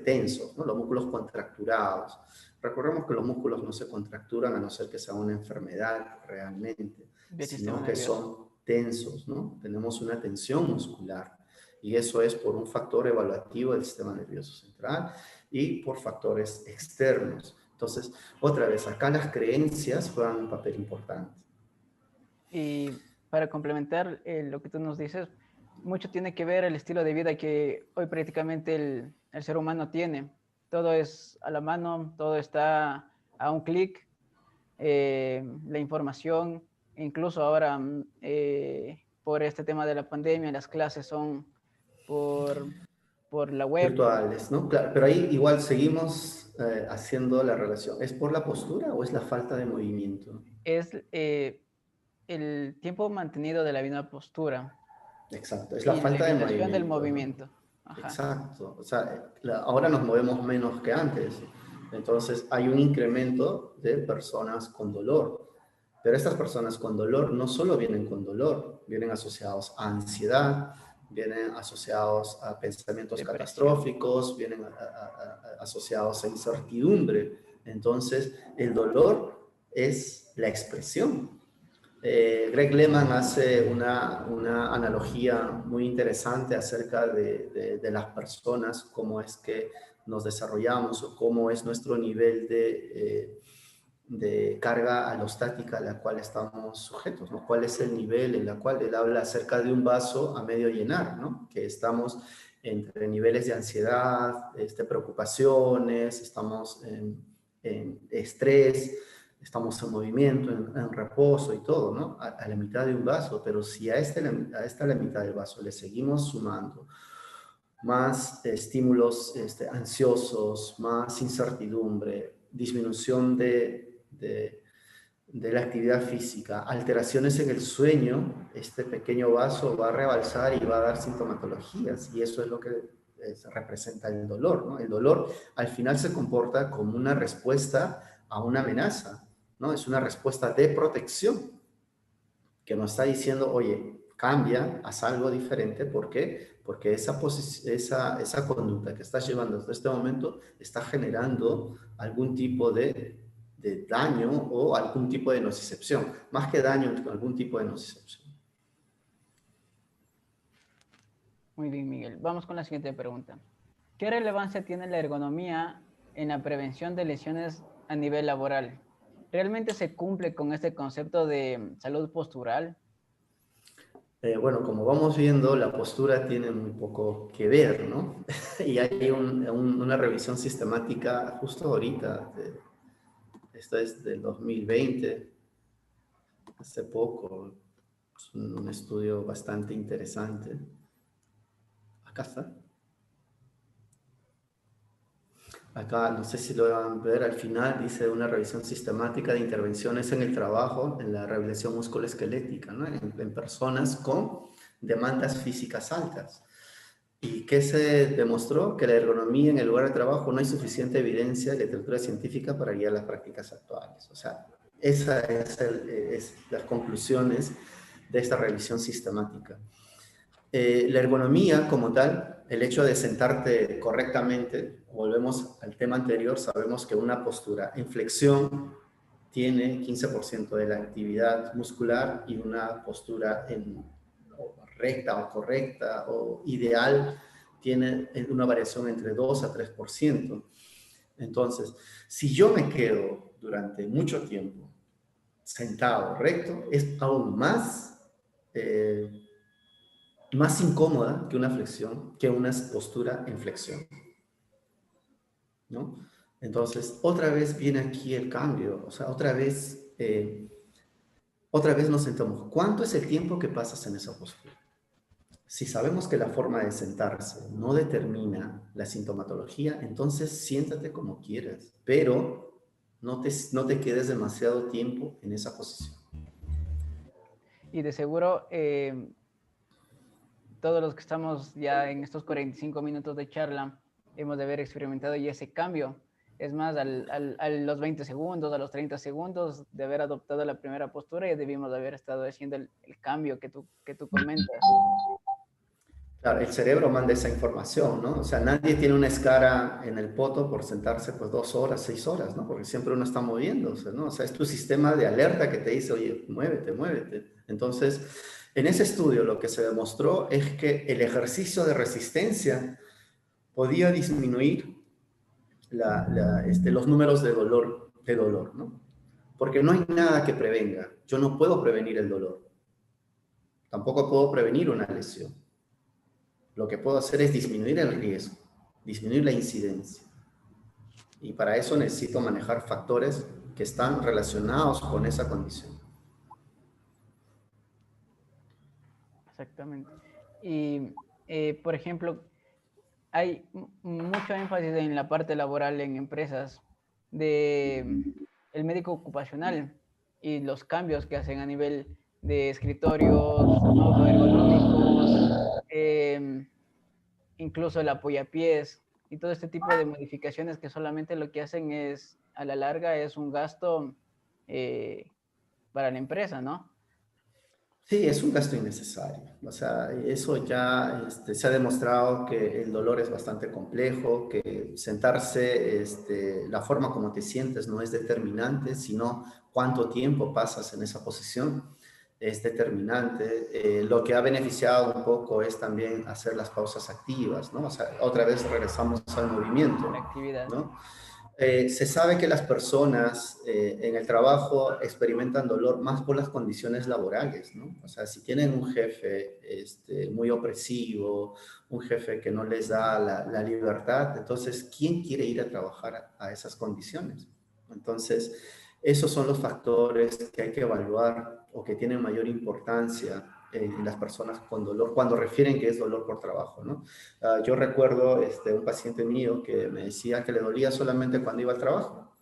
tensos, ¿no? Los músculos contracturados. Recordemos que los músculos no se contracturan a no ser que sea una enfermedad realmente, sino que son tensos, ¿no? Tenemos una tensión muscular y eso es por un factor evaluativo del sistema nervioso central y por factores externos. Entonces, otra vez, acá las creencias juegan un papel importante. Y para complementar lo que tú nos dices, mucho tiene que ver el estilo de vida que hoy prácticamente el ser humano tiene. Todo es a la mano, todo está a un clic, la información, incluso ahora por este tema de la pandemia, las clases son por la web. Virtuales, ¿no? Claro, pero ahí igual seguimos haciendo la relación. ¿Es por la postura o es la falta de movimiento? Es el tiempo mantenido de la misma postura. Exacto, es la falta de movimiento. Del movimiento. Ajá. Exacto, o sea, ahora nos movemos menos que antes, entonces hay un incremento de personas con dolor, pero estas personas con dolor no solo vienen con dolor, vienen asociados a ansiedad, vienen asociados a pensamientos catastróficos, vienen asociados a incertidumbre, entonces el dolor es la expresión. Greg Lehman hace una analogía muy interesante acerca de las personas, cómo es que nos desarrollamos o cómo es nuestro nivel de carga alostática a la cual estamos sujetos, ¿no? ¿Cuál es el nivel en el cual él habla acerca de un vaso a medio llenar, ¿no? Que estamos entre niveles de ansiedad, preocupaciones, estamos en estrés, estamos en movimiento, en reposo y todo, ¿no? A la mitad de un vaso, pero si a la mitad del vaso le seguimos sumando más estímulos ansiosos, más incertidumbre, disminución de la actividad física, alteraciones en el sueño, este pequeño vaso va a rebalsar y va a dar sintomatologías, y eso es lo que representa el dolor, ¿no? El dolor al final se comporta como una respuesta a una amenaza, ¿no? Es una respuesta de protección que nos está diciendo, oye, cambia, haz algo diferente. ¿Por qué? Porque esa conducta que estás llevando hasta este momento está generando algún tipo de daño o algún tipo de nocicepción. Más que daño, algún tipo de nocicepción. Muy bien, Miguel. Vamos con la siguiente pregunta. ¿Qué relevancia tiene la ergonomía en la prevención de lesiones a nivel laboral? ¿Realmente se cumple con este concepto de salud postural? Bueno, como vamos viendo, la postura tiene muy poco que ver, ¿no? Y hay una revisión sistemática justo ahorita, esto es del 2020, hace poco, es un estudio bastante interesante. Acá está. Acá, no sé si lo van a ver al final, dice una revisión sistemática de intervenciones en el trabajo, en la rehabilitación musculoesquelética, ¿no? En personas con demandas físicas altas. ¿Y qué se demostró? Que la ergonomía en el lugar de trabajo no hay suficiente evidencia de literatura científica para guiar las prácticas actuales. O sea, esas es las conclusiones de esta revisión sistemática. La ergonomía como tal, el hecho de sentarte correctamente, volvemos al tema anterior, sabemos que una postura en flexión tiene 15% de la actividad muscular y una postura en recta o correcta o ideal tiene una variación entre 2 a 3%. Entonces, si yo me quedo durante mucho tiempo sentado recto, es aún más incómoda que una flexión, que una postura en flexión, ¿no? Entonces, otra vez viene aquí el cambio, o sea, otra vez nos sentamos. ¿Cuánto es el tiempo que pasas en esa postura? Si sabemos que la forma de sentarse no determina la sintomatología, entonces siéntate como quieras, pero no te quedes demasiado tiempo en esa posición. Y de seguro, todos los que estamos ya en estos 45 minutos de charla, hemos de haber experimentado ya ese cambio. Es más, a los 20 segundos, a los 30 segundos de haber adoptado la primera postura, ya debimos haber estado haciendo el cambio que tú comentas. Claro, el cerebro manda esa información, ¿no? O sea, nadie tiene una escara en el poto por sentarse pues 2 horas, 6 horas, ¿no? Porque siempre uno está moviéndose, ¿no? O sea, es tu sistema de alerta que te dice, oye, muévete, muévete. Entonces, en ese estudio lo que se demostró es que el ejercicio de resistencia podía disminuir los números de dolor, ¿no? Porque no hay nada que prevenga. Yo no puedo prevenir el dolor. Tampoco puedo prevenir una lesión. Lo que puedo hacer es disminuir el riesgo, disminuir la incidencia. Y para eso necesito manejar factores que están relacionados con esa condición. Exactamente. Y, por ejemplo, hay mucho énfasis en la parte laboral en empresas de el médico ocupacional y los cambios que hacen a nivel de escritorios autoergonómicos, incluso el apoyapiés y todo este tipo de modificaciones que solamente lo que hacen es, a la larga, es un gasto para la empresa, ¿no? Sí, es un gasto innecesario. O sea, eso ya se ha demostrado que el dolor es bastante complejo, que sentarse, la forma como te sientes no es determinante, sino cuánto tiempo pasas en esa posición es determinante. Lo que ha beneficiado un poco es también hacer las pausas activas, ¿no? O sea, otra vez regresamos al movimiento, La actividad. ¿no? Se sabe que las personas en el trabajo experimentan dolor más por las condiciones laborales, ¿no? O sea, si tienen un jefe muy opresivo, un jefe que no les da la libertad, entonces, ¿quién quiere ir a trabajar a esas condiciones? Entonces, esos son los factores que hay que evaluar o que tienen mayor importancia en las personas con dolor, cuando refieren que es dolor por trabajo, ¿no? Yo recuerdo un paciente mío que me decía que le dolía solamente cuando iba al trabajo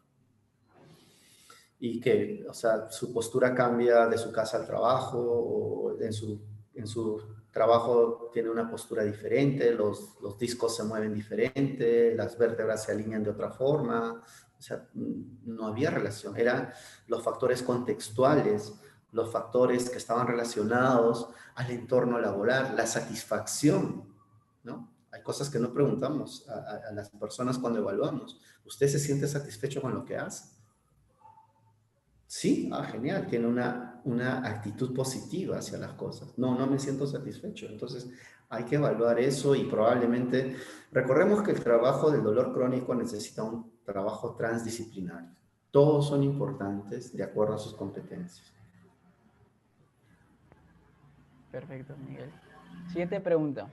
y que, o sea, su postura cambia de su casa al trabajo o en su trabajo tiene una postura diferente, los discos se mueven diferente, las vértebras se alinean de otra forma. O sea, no había relación. Eran los factores contextuales, los factores que estaban relacionados al entorno laboral, la satisfacción, ¿no? Hay cosas que no preguntamos a las personas cuando evaluamos. ¿Usted se siente satisfecho con lo que hace? Sí, genial, tiene una actitud positiva hacia las cosas. No, no me siento satisfecho. Entonces, hay que evaluar eso y probablemente, recordemos que el trabajo del dolor crónico necesita un trabajo transdisciplinario. Todos son importantes de acuerdo a sus competencias. Perfecto, Miguel. Siguiente pregunta.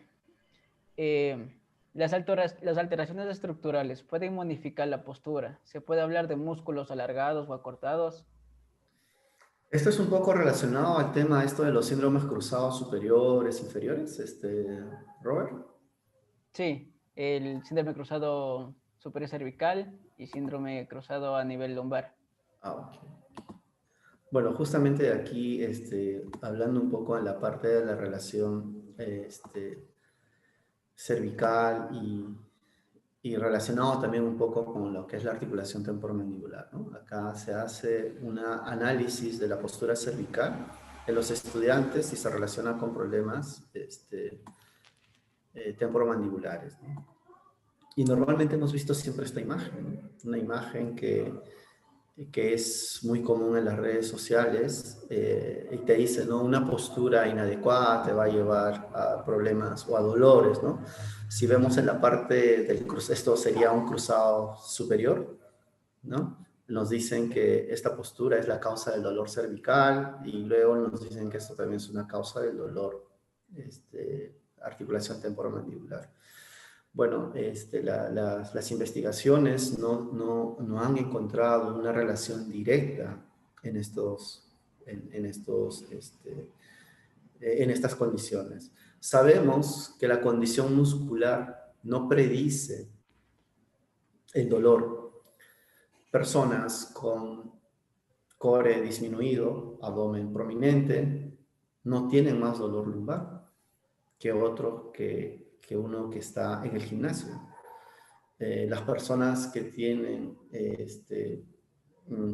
Las alteraciones estructurales pueden modificar la postura. ¿Se puede hablar de músculos alargados o acortados? Esto es un poco relacionado al tema esto de los síndromes cruzados superiores, inferiores, Robert. Sí, el síndrome cruzado superior cervical y síndrome cruzado a nivel lumbar. Ok. Bueno, justamente aquí, hablando un poco en la parte de la relación cervical y relacionado también un poco con lo que es la articulación temporomandibular, ¿no? Acá se hace un análisis de la postura cervical en los estudiantes y se relaciona con problemas temporomandibulares, ¿no? Y normalmente hemos visto siempre esta imagen, ¿no? Una imagen que es muy común en las redes sociales y te dice, ¿no? Una postura inadecuada te va a llevar a problemas o a dolores, ¿no? Si vemos en la parte del cruzado, esto sería un cruzado superior, ¿no? Nos dicen que esta postura es la causa del dolor cervical y luego nos dicen que esto también es una causa del dolor, articulación temporomandibular. Bueno, las investigaciones no han encontrado una relación directa en estas condiciones. Sabemos que la condición muscular no predice el dolor. Personas con core disminuido, abdomen prominente, no tienen más dolor lumbar que otro que uno que está en el gimnasio. Las personas que tienen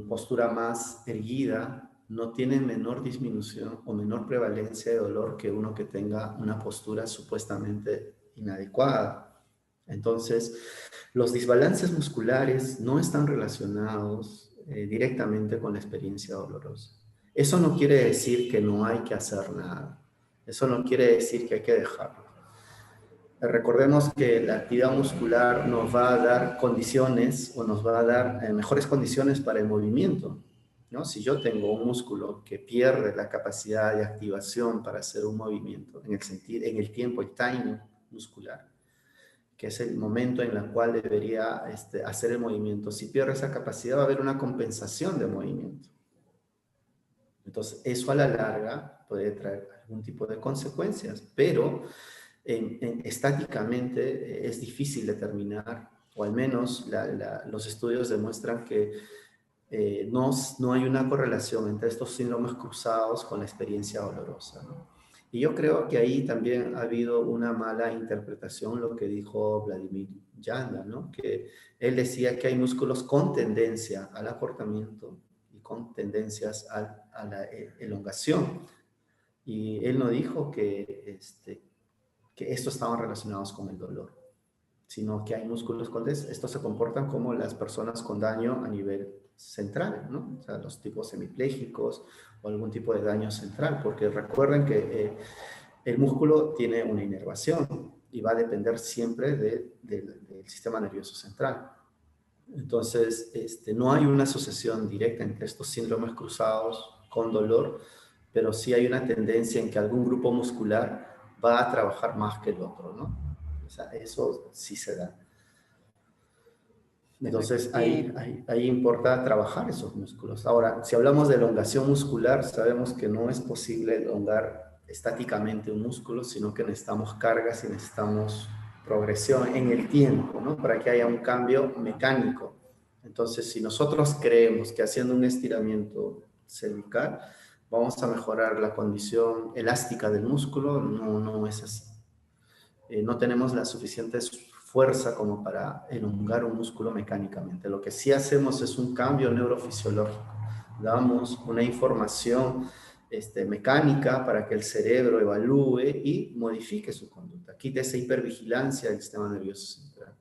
postura más erguida no tienen menor disminución o menor prevalencia de dolor que uno que tenga una postura supuestamente inadecuada. Entonces, los desbalances musculares no están relacionados directamente con la experiencia dolorosa. Eso no quiere decir que no hay que hacer nada. Eso no quiere decir que hay que dejarlo. Recordemos que la actividad muscular nos va a dar condiciones o nos va a dar mejores condiciones para el movimiento, ¿no? Si yo tengo un músculo que pierde la capacidad de activación para hacer un movimiento, en el tiempo, el timing muscular, que es el momento en el cual debería hacer el movimiento, si pierde esa capacidad va a haber una compensación de movimiento. Entonces, eso a la larga puede traer algún tipo de consecuencias, pero estáticamente es difícil determinar, o al menos los estudios demuestran que no hay una correlación entre estos síndromes cruzados con la experiencia dolorosa, ¿no? Y yo creo que ahí también ha habido una mala interpretación, lo que dijo Vladimir Janda, ¿no? Que él decía que hay músculos con tendencia al acortamiento y con tendencias a la elongación. Y él no dijo que estos estaban relacionados con el dolor, sino que hay músculos con estos se comportan como las personas con daño a nivel central, ¿no? O sea, los tipos hemipléjicos o algún tipo de daño central, porque recuerden que el músculo tiene una inervación y va a depender siempre del sistema nervioso central. Entonces, no hay una asociación directa entre estos síndromes cruzados con dolor, pero sí hay una tendencia en que algún grupo muscular va a trabajar más que el otro, ¿no? O sea, eso sí se da. Entonces, ahí importa trabajar esos músculos. Ahora, si hablamos de elongación muscular, sabemos que no es posible elongar estáticamente un músculo, sino que necesitamos cargas y necesitamos progresión en el tiempo, ¿no? Para que haya un cambio mecánico. Entonces, si nosotros creemos que haciendo un estiramiento cervical vamos a mejorar la condición elástica del músculo, no es así. No tenemos la suficiente fuerza como para elongar un músculo mecánicamente. Lo que sí hacemos es un cambio neurofisiológico. Damos una información mecánica para que el cerebro evalúe y modifique su conducta, quite esa hipervigilancia del sistema nervioso central.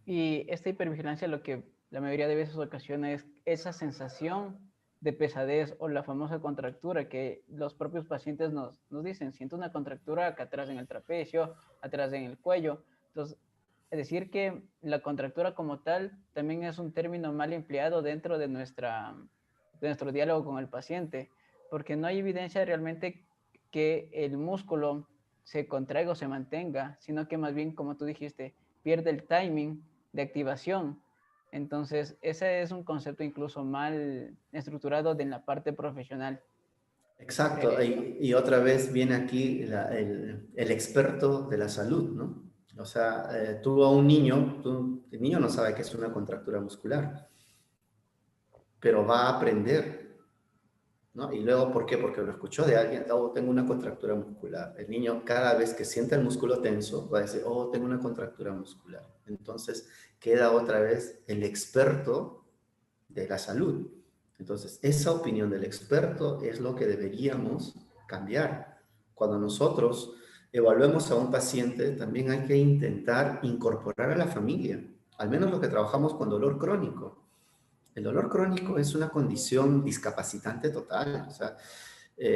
Y esta hipervigilancia lo que la mayoría de veces ocasiona es esa sensación de pesadez o la famosa contractura que los propios pacientes nos dicen. Siento una contractura acá atrás en el trapecio, atrás en el cuello. Entonces, es decir que la contractura como tal también es un término mal empleado dentro de nuestro diálogo con el paciente, porque no hay evidencia realmente que el músculo se contraiga o se mantenga, sino que más bien, como tú dijiste, pierde el timing de activación. Entonces, ese es un concepto incluso mal estructurado en la parte profesional. Exacto, y otra vez viene aquí el experto de la salud, ¿no? O sea, tú a un niño, el niño no sabe qué es una contractura muscular, pero va a aprender, ¿no? Y luego, ¿por qué? Porque lo escuchó de alguien, oh, tengo una contractura muscular. El niño, cada vez que siente el músculo tenso, va a decir, oh, tengo una contractura muscular. Entonces, queda otra vez el experto de la salud. Entonces, esa opinión del experto es lo que deberíamos cambiar. Cuando nosotros evaluemos a un paciente, también hay que intentar incorporar a la familia, al menos lo que trabajamos con dolor crónico. El dolor crónico es una condición discapacitante total. O sea,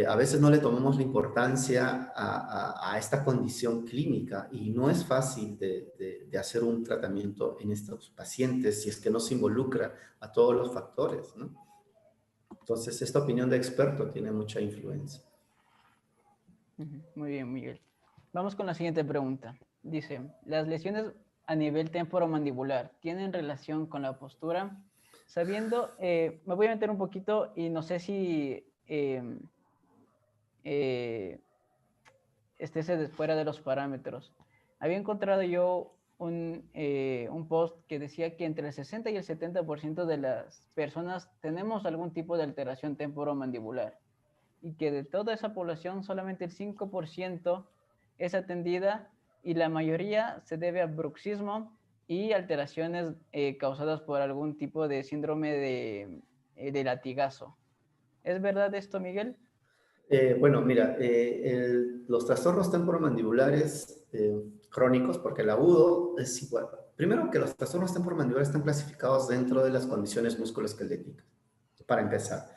a veces no le tomamos la importancia a esta condición clínica y no es fácil de hacer un tratamiento en estos pacientes si es que no se involucra a todos los factores, ¿no? Entonces, esta opinión de experto tiene mucha influencia. Muy bien, Miguel. Vamos con la siguiente pregunta. Dice, ¿las lesiones a nivel temporomandibular tienen relación con la postura? Sabiendo, me voy a meter un poquito y no sé si estés fuera de los parámetros. Había encontrado yo un post que decía que entre el 60 y el 70% de las personas tenemos algún tipo de alteración temporomandibular y que de toda esa población solamente el 5% es atendida y la mayoría se debe a bruxismo y alteraciones causadas por algún tipo de síndrome de latigazo. ¿Es verdad esto, Miguel? Bueno, mira, los trastornos temporomandibulares crónicos, porque el agudo es igual. Primero que los trastornos temporomandibulares están clasificados dentro de las condiciones musculoesqueléticas, para empezar.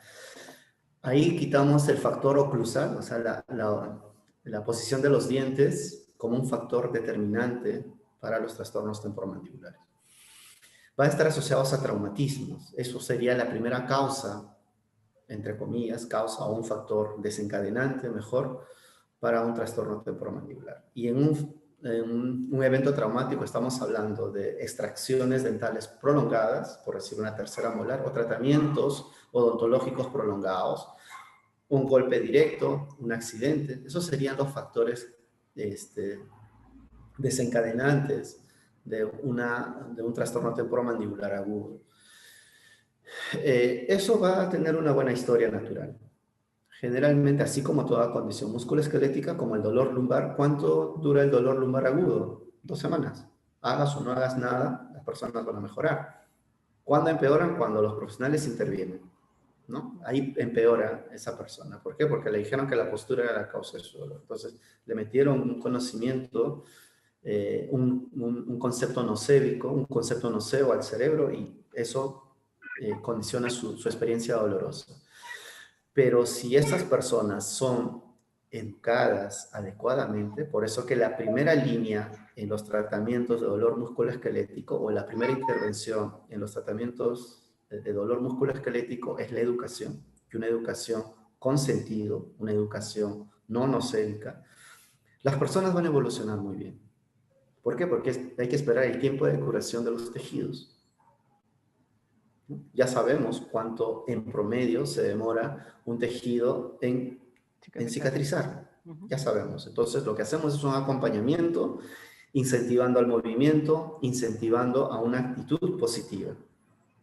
Ahí quitamos el factor oclusal, o sea, la posición de los dientes como un factor determinante para los trastornos temporomandibulares. Va a estar asociados a traumatismos. Eso sería la primera causa, entre comillas, causa o un factor desencadenante, mejor, para un trastorno temporomandibular. Y en un evento traumático estamos hablando de extracciones dentales prolongadas, por decir una tercera molar, o tratamientos odontológicos prolongados, un golpe directo, un accidente. Esos serían los factores desencadenantes de un trastorno temporomandibular agudo. Eso va a tener una buena historia natural. Generalmente, así como toda condición musculoesquelética, como el dolor lumbar, ¿cuánto dura el dolor lumbar agudo? 2 semanas. Hagas o no hagas nada, las personas van a mejorar. ¿Cuándo empeoran? Cuando los profesionales intervienen, ¿no? Ahí empeora esa persona. ¿Por qué? Porque le dijeron que la postura era la causa de su dolor. Entonces, le metieron un conocimiento, un concepto nocébico, un concepto nocebo al cerebro y eso condiciona su experiencia dolorosa. Pero si estas personas son educadas adecuadamente, por eso que la primera línea en los tratamientos de dolor musculoesquelético o la primera intervención en los tratamientos de dolor musculoesquelético es la educación, y una educación con sentido, una educación no nocébica, las personas van a evolucionar muy bien. ¿Por qué? Porque hay que esperar el tiempo de curación de los tejidos. Ya sabemos cuánto en promedio se demora un tejido en cicatrizar. Ya sabemos. Entonces, lo que hacemos es un acompañamiento, incentivando al movimiento, incentivando a una actitud positiva.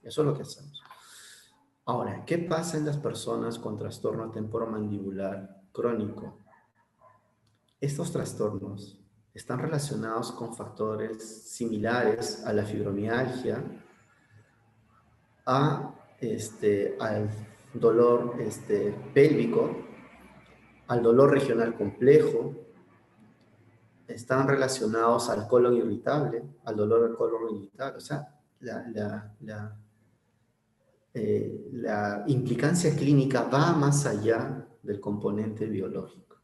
Eso es lo que hacemos. Ahora, ¿qué pasa en las personas con trastorno temporomandibular crónico? Estos trastornos están relacionados con factores similares a la fibromialgia, al dolor pélvico, al dolor regional complejo, están relacionados al colon irritable, al dolor del colon irritable. O sea, la implicancia clínica va más allá del componente biológico.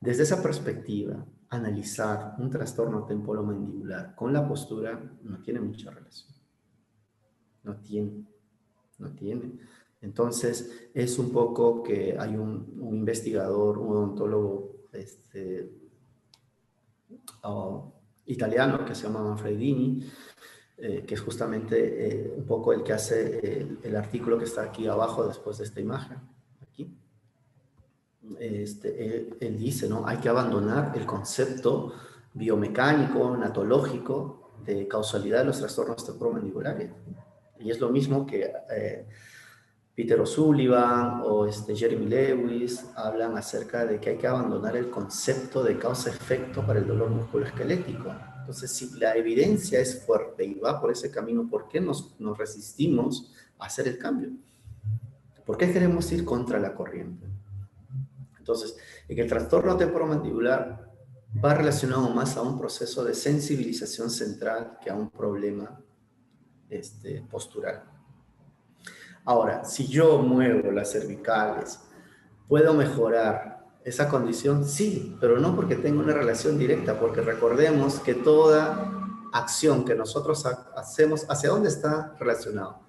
Desde esa perspectiva, analizar un trastorno temporomandibular con la postura no tiene mucha relación. No tiene. Entonces, es un poco que hay un investigador, un odontólogo italiano que se llama Manfredini, que es justamente un poco el que hace el artículo que está aquí abajo después de esta imagen. Aquí. Él dice, ¿no? Hay que abandonar el concepto biomecánico, natológico de causalidad de los trastornos temporomandibulares. Y es lo mismo que Peter O'Sullivan o Jeremy Lewis hablan acerca de que hay que abandonar el concepto de causa-efecto para el dolor musculoesquelético. Entonces, si la evidencia es fuerte y va por ese camino, ¿por qué nos resistimos a hacer el cambio? ¿Por qué queremos ir contra la corriente? Entonces, en el trastorno temporomandibular va relacionado más a un proceso de sensibilización central que a un problema postural. Ahora, si yo muevo las cervicales, ¿puedo mejorar esa condición? Sí, pero no porque tenga una relación directa, porque recordemos que toda acción que nosotros hacemos, ¿hacia dónde está relacionado?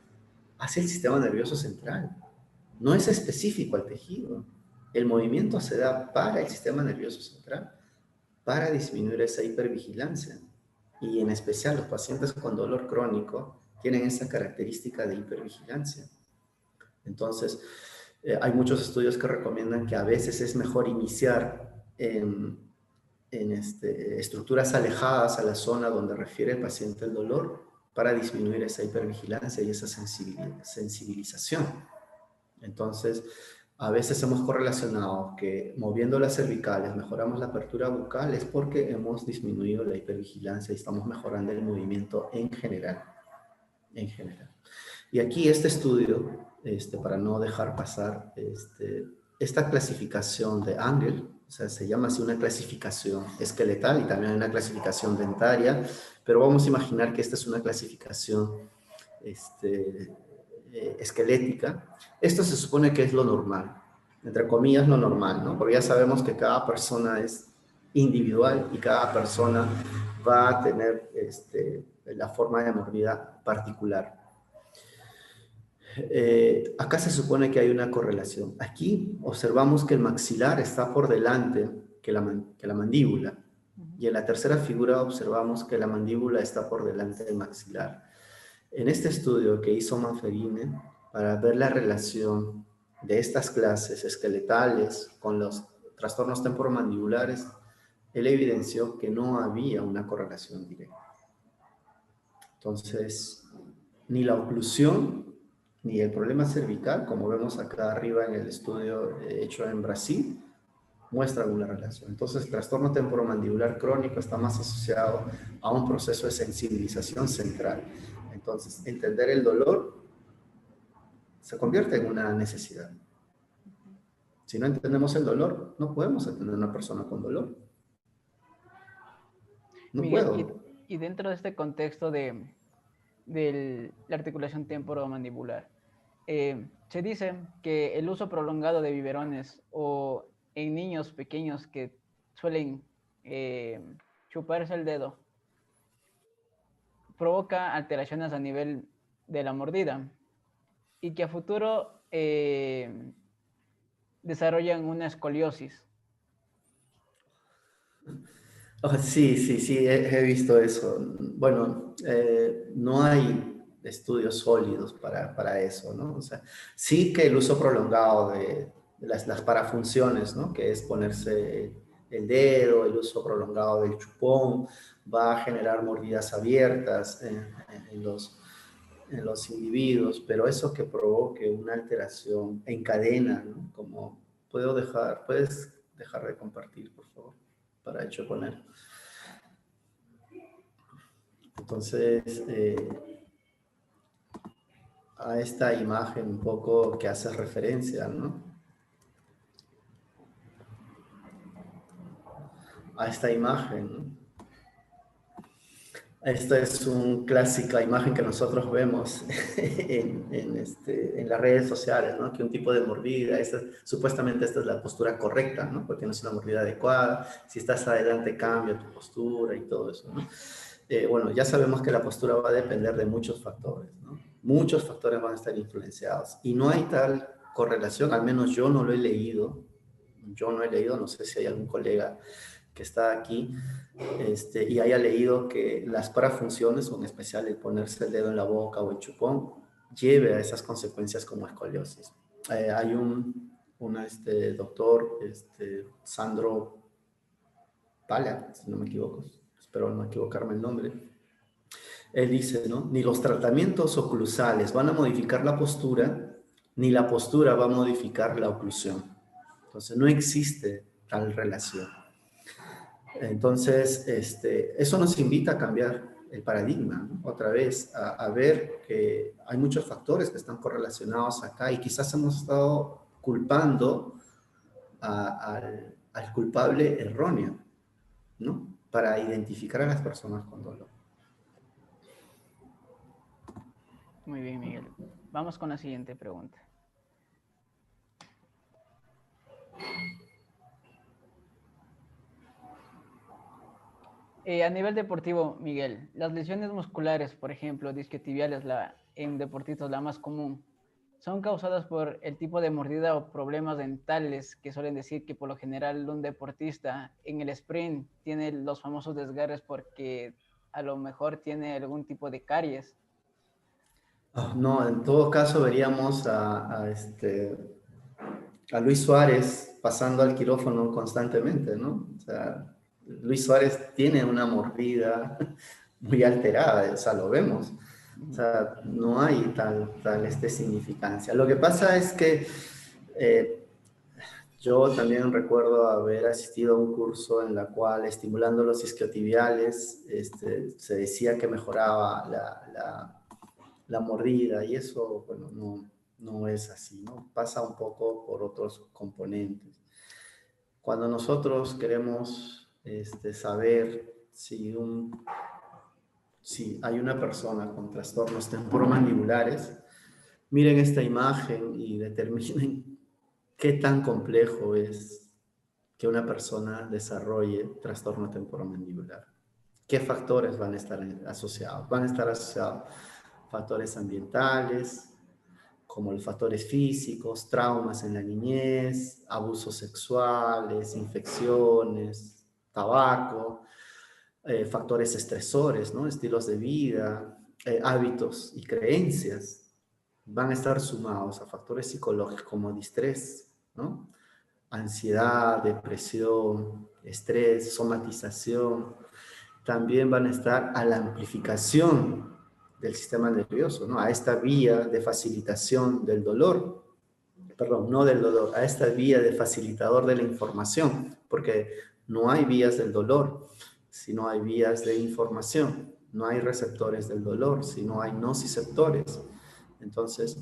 Hacia el sistema nervioso central. No es específico al tejido. El movimiento se da para el sistema nervioso central, para disminuir esa hipervigilancia. Y en especial los pacientes con dolor crónico tienen esa característica de hipervigilancia. Entonces, hay muchos estudios que recomiendan que a veces es mejor iniciar en estructuras alejadas a la zona donde refiere el paciente el dolor para disminuir esa hipervigilancia y esa sensibilización. Entonces, a veces hemos correlacionado que moviendo las cervicales mejoramos la apertura bucal es porque hemos disminuido la hipervigilancia y estamos mejorando el movimiento en general. Y aquí este estudio, para no dejar pasar, esta clasificación de Angel, o sea, se llama así una clasificación esqueletal y también una clasificación dentaria, pero vamos a imaginar que esta es una clasificación esquelética. Esto se supone que es lo normal, entre comillas lo normal, ¿no? Porque ya sabemos que cada persona es individual y cada persona va a tener la forma de mordida particular. Acá se supone que hay una correlación. Aquí observamos que el maxilar está por delante que la mandíbula. Y en la tercera figura observamos que la mandíbula está por delante del maxilar. En este estudio que hizo Manfredini para ver la relación de estas clases esqueletales con los trastornos temporomandibulares, él evidenció que no había una correlación directa. Entonces, ni la oclusión ni el problema cervical, como vemos acá arriba en el estudio hecho en Brasil, muestran una relación. Entonces, el trastorno temporomandibular crónico está más asociado a un proceso de sensibilización central. Entonces, entender el dolor se convierte en una necesidad. Si no entendemos el dolor, no podemos atender a una persona con dolor. No Miguel, puedo. Y dentro de este contexto de la articulación temporomandibular, se dice que el uso prolongado de biberones o en niños pequeños que suelen chuparse el dedo provoca alteraciones a nivel de la mordida y que a futuro desarrollan una escoliosis. Oh, sí, he visto eso. Bueno, no hay estudios sólidos para eso, ¿no? O sea, sí que el uso prolongado de las parafunciones, ¿no? Que es ponerse el dedo, el uso prolongado del chupón, va a generar mordidas abiertas en los individuos, pero eso que provoque una alteración en cadena, ¿no? Como puedes dejar de compartir, por favor, para hecho poner. Entonces, a esta imagen un poco que hace referencia, ¿no? A esta imagen, ¿no? Esta es una clásica imagen que nosotros vemos en las redes sociales, ¿no? Que un tipo de mordida, supuestamente esta es la postura correcta, ¿no? Porque no es una mordida adecuada. Si estás adelante, cambia tu postura y todo eso, ¿no? Bueno, ya sabemos que la postura va a depender de muchos factores, ¿no? Muchos factores van a estar influenciados. Y no hay tal correlación, al menos yo no lo he leído. Yo no he leído, no sé si hay algún colega que está aquí y haya leído que las parafunciones, o en especial el ponerse el dedo en la boca o el chupón, lleve a esas consecuencias como escoliosis. Hay un doctor, Sandro Pala, si no me equivoco, espero no equivocarme el nombre. Él dice, ¿no? Ni los tratamientos oclusales van a modificar la postura, ni la postura va a modificar la oclusión. Entonces, no existe tal relación. Entonces, eso nos invita a cambiar el paradigma, ¿no? Otra vez, a ver que hay muchos factores que están correlacionados acá y quizás hemos estado culpando al culpable erróneo, ¿no? Para identificar a las personas con dolor. Muy bien, Miguel. Vamos con la siguiente pregunta. A nivel deportivo, Miguel, las lesiones musculares, por ejemplo, discotibiales, en deportistas la más común, ¿son causadas por el tipo de mordida o problemas dentales que suelen decir que por lo general un deportista en el sprint tiene los famosos desgarres porque a lo mejor tiene algún tipo de caries? No, en todo caso veríamos a Luis Suárez pasando al quirófano constantemente, ¿no? O sea, Luis Suárez tiene una mordida muy alterada, o sea, lo vemos. O sea, no hay tal significancia. Lo que pasa es que yo también recuerdo haber asistido a un curso en la cual, estimulando los isquiotibiales, se decía que mejoraba la mordida, y eso, bueno, no es así, ¿no? Pasa un poco por otros componentes. Cuando nosotros queremos saber si hay una persona con trastornos temporomandibulares, miren esta imagen y determinen qué tan complejo es que una persona desarrolle trastorno temporomandibular. ¿Qué factores van a estar asociados? Van a estar asociados factores ambientales, como los factores físicos, traumas en la niñez, abusos sexuales, infecciones, tabaco, factores estresores, ¿no? Estilos de vida, hábitos y creencias. Van a estar sumados a factores psicológicos como distrés, ¿no? Ansiedad, depresión, estrés, somatización. También van a estar a la amplificación del sistema nervioso, ¿no? A esta vía de facilitación del dolor, perdón, no del dolor, a esta vía de facilitador de la información, porque no hay vías del dolor, sino hay vías de información. No hay receptores del dolor, sino hay nociceptores. Entonces,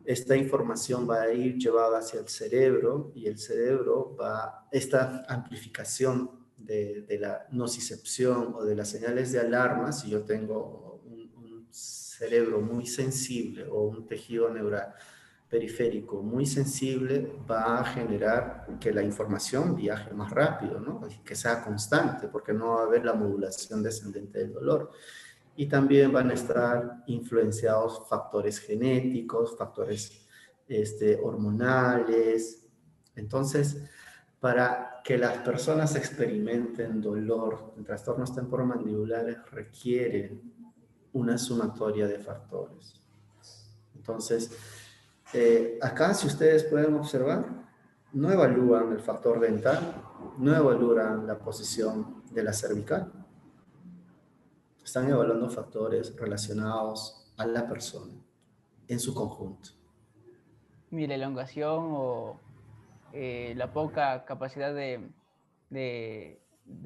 esta información va a ir llevada hacia el cerebro, y el cerebro esta amplificación de la nocicepción o de las señales de alarma, si yo tengo un cerebro muy sensible o un tejido neural periférico muy sensible, va a generar que la información viaje más rápido, ¿no? Que sea constante, porque no va a haber la modulación descendente del dolor. Y también van a estar influenciados factores genéticos, factores hormonales. Entonces, para que las personas experimenten dolor en trastornos temporomandibulares requiere una sumatoria de factores. Entonces, acá, si ustedes pueden observar, no evalúan el factor dental, no evalúan la posición de la cervical. Están evaluando factores relacionados a la persona en su conjunto. Mira, elongación o la poca capacidad de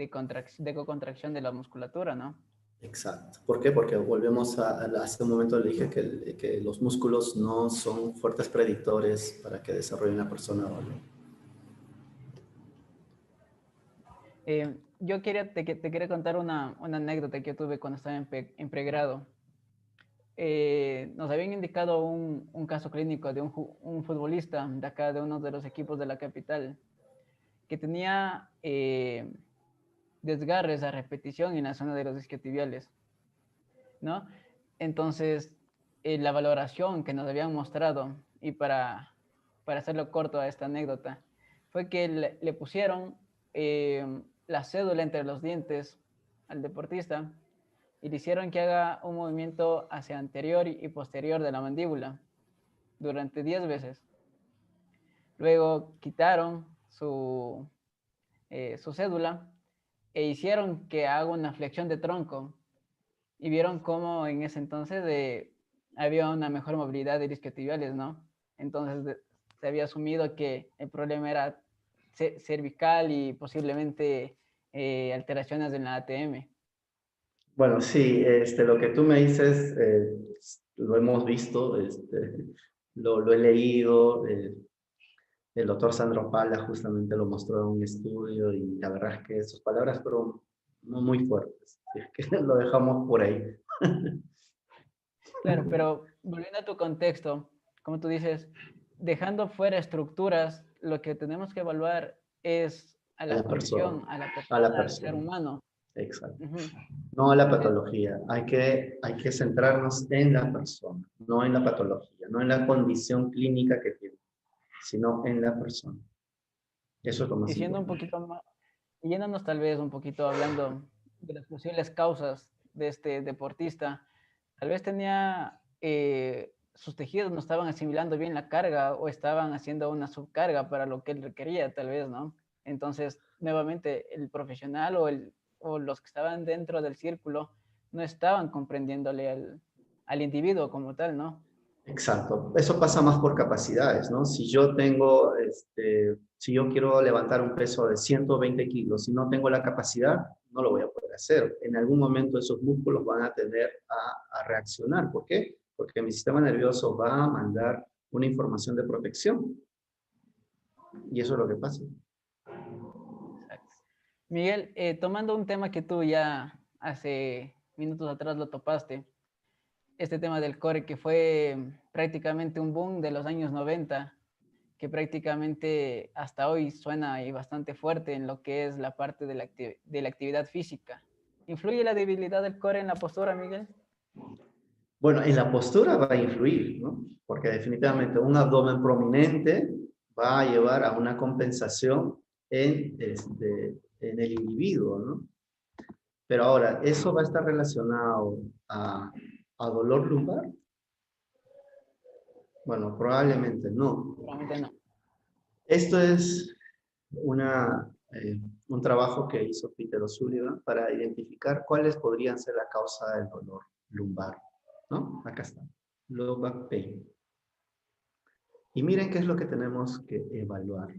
contracción de la musculatura, ¿no? Exacto. ¿Por qué? Porque volvemos hace un momento le dije que los músculos no son fuertes predictores para que desarrolle una persona dolor. Yo te quería contar una anécdota que yo tuve cuando estaba en pregrado. Nos habían indicado un caso clínico de un futbolista de acá, de uno de los equipos de la capital, que tenía desgarres a repetición en la zona de los isquiotibiales, ¿no? Entonces, la valoración que nos habían mostrado, y para hacerlo corto a esta anécdota, fue que le pusieron la cédula entre los dientes al deportista y le hicieron que haga un movimiento hacia anterior y posterior de la mandíbula durante 10 veces. Luego quitaron su cédula e hicieron que haga una flexión de tronco y vieron cómo en ese entonces había una mejor movilidad de isquiotibiales, ¿no? Entonces se había asumido que el problema era cervical y posiblemente alteraciones en la ATM. Bueno, sí, lo que tú me dices, lo hemos visto, lo he leído, el doctor Sandro Pala justamente lo mostró en un estudio y la verdad es que sus palabras fueron no muy fuertes, así es que lo dejamos por ahí. Claro, pero volviendo a tu contexto, como tú dices, dejando fuera estructuras, lo que tenemos que evaluar es a la condición, a la persona, al ser humano. Exacto. Uh-huh. No a la patología. Hay que centrarnos en la persona, no en la patología, no en la condición clínica que tiene, sino en la persona. Eso es lo más Y siendo importante. un poquito más, yéndonos tal vez un poquito hablando de las posibles causas de este deportista, tal vez tenía, sus tejidos no estaban asimilando bien la carga o estaban haciendo una subcarga para lo que él requería, tal vez, ¿no? Entonces, nuevamente, el profesional o los que estaban dentro del círculo no estaban comprendiéndole al individuo como tal, ¿no? Exacto. Eso pasa más por capacidades, ¿no? Si yo tengo, si yo quiero levantar un peso de 120 kilos y no tengo la capacidad, no lo voy a poder hacer. En algún momento esos músculos van a tender a reaccionar. ¿Por qué? Porque mi sistema nervioso va a mandar una información de protección. Y eso es lo que pasa. Exacto. Miguel, tomando un tema que tú ya hace minutos atrás lo topaste, este tema del core que fue prácticamente un boom de los años 90, que prácticamente hasta hoy suena y bastante fuerte en lo que es la parte de la actividad física. ¿Influye la debilidad del core en la postura, Miguel? Bueno, en la postura va a influir, ¿no? Porque definitivamente un abdomen prominente va a llevar a una compensación en el individuo, ¿no? Pero ahora, ¿eso va a estar relacionado a dolor lumbar? Bueno, probablemente no. Probablemente no. Esto es un trabajo que hizo Peter O'Sullivan para identificar cuáles podrían ser la causa del dolor lumbar, ¿no? Acá está, low back pain. Y miren qué es lo que tenemos que evaluar.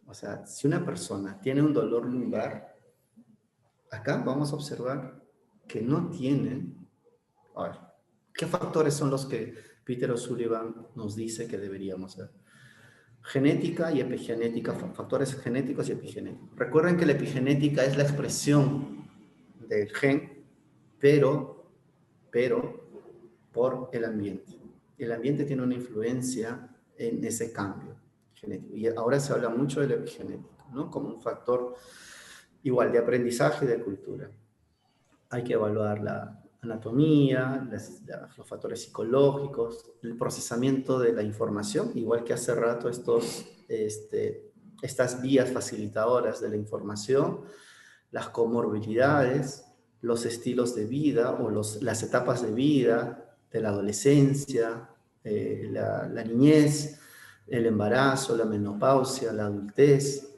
O sea, si una persona tiene un dolor lumbar, acá vamos a observar que no tiene... A ver, ¿qué factores son los que Peter O'Sullivan nos dice que deberíamos hacer? Genética y epigenética, factores genéticos y epigenéticos. Recuerden que la epigenética es la expresión del gen, pero por el ambiente. El ambiente tiene una influencia en ese cambio genético. Y ahora se habla mucho de la epigenética, ¿no? Como un factor igual de aprendizaje y de cultura. Hay que evaluar la anatomía, los factores psicológicos, el procesamiento de la información, igual que hace rato estas vías facilitadoras de la información, las comorbilidades, los estilos de vida o las etapas de vida de la adolescencia, la niñez, el embarazo, la menopausia, la adultez,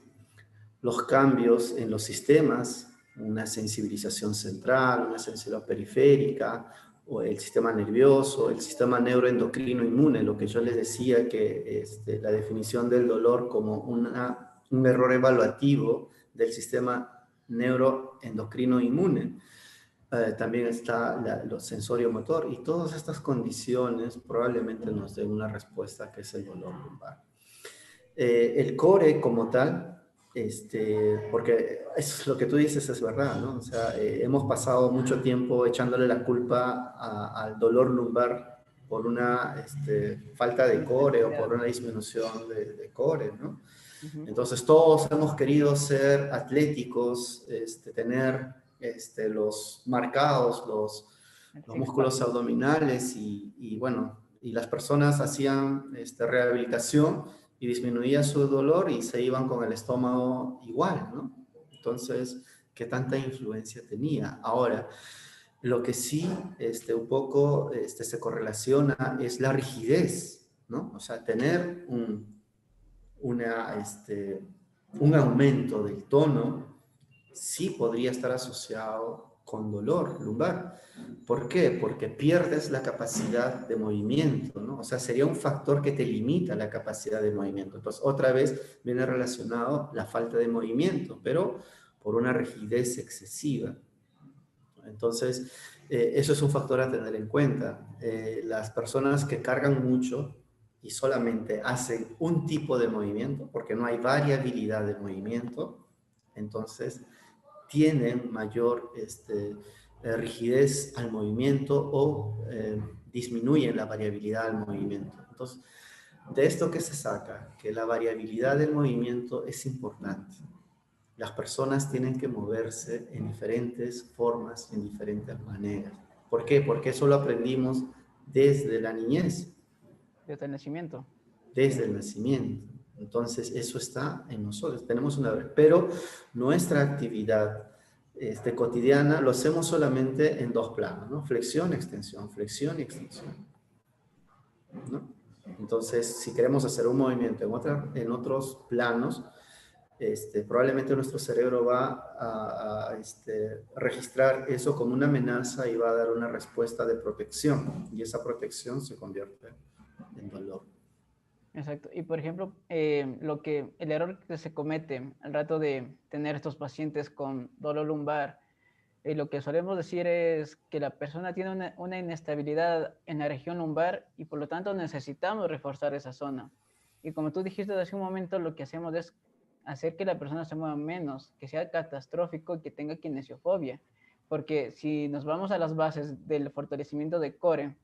los cambios en los sistemas, una sensibilización central, una sensibilidad periférica, o el sistema nervioso, el sistema neuroendocrino inmune, lo que yo les decía que la definición del dolor como un error evaluativo del sistema neuroendocrino inmune. También está lo sensorio-motor, y todas estas condiciones probablemente nos den una respuesta que es el dolor lumbar. El core como tal, porque eso es lo que tú dices, es verdad, ¿no? O sea, hemos pasado mucho tiempo echándole la culpa al dolor lumbar por una falta de core o por una disminución de core, ¿no? Entonces todos hemos querido ser atléticos, tener los marcados, los músculos abdominales y bueno, y las personas hacían rehabilitación y disminuía su dolor y se iban con el estómago igual, ¿no? Entonces, ¿qué tanta influencia tenía? Ahora, lo que sí un poco se correlaciona es la rigidez, ¿no? O sea, tener un aumento del tono sí podría estar asociado con dolor lumbar. ¿Por qué? Porque pierdes la capacidad de movimiento, ¿no? O sea, sería un factor que te limita la capacidad de movimiento. Entonces, otra vez viene relacionado la falta de movimiento, pero por una rigidez excesiva. Entonces, eso es un factor a tener en cuenta. Las personas que cargan mucho y solamente hacen un tipo de movimiento, porque no hay variabilidad de movimiento, entonces tienen mayor rigidez al movimiento o disminuyen la variabilidad del movimiento. Entonces, de esto que se saca, que la variabilidad del movimiento es importante. Las personas tienen que moverse en diferentes formas, en diferentes maneras. ¿Por qué? Porque eso lo aprendimos desde la niñez. Desde el nacimiento. Desde el nacimiento. Entonces, eso está en nosotros. Tenemos pero nuestra actividad cotidiana lo hacemos solamente en dos planos, ¿no? Flexión, extensión, flexión y extensión, ¿no? Entonces, si queremos hacer un movimiento en otros planos, probablemente nuestro cerebro va a registrar eso como una amenaza y va a dar una respuesta de protección, y esa protección se convierte en dolor. Exacto. Y por ejemplo, el error que se comete al rato de tener estos pacientes con dolor lumbar, lo que solemos decir es que la persona tiene una inestabilidad en la región lumbar y por lo tanto necesitamos reforzar esa zona. Y como tú dijiste hace un momento, lo que hacemos es hacer que la persona se mueva menos, que sea catastrófico y que tenga kinesiofobia. Porque si nos vamos a las bases del fortalecimiento de core,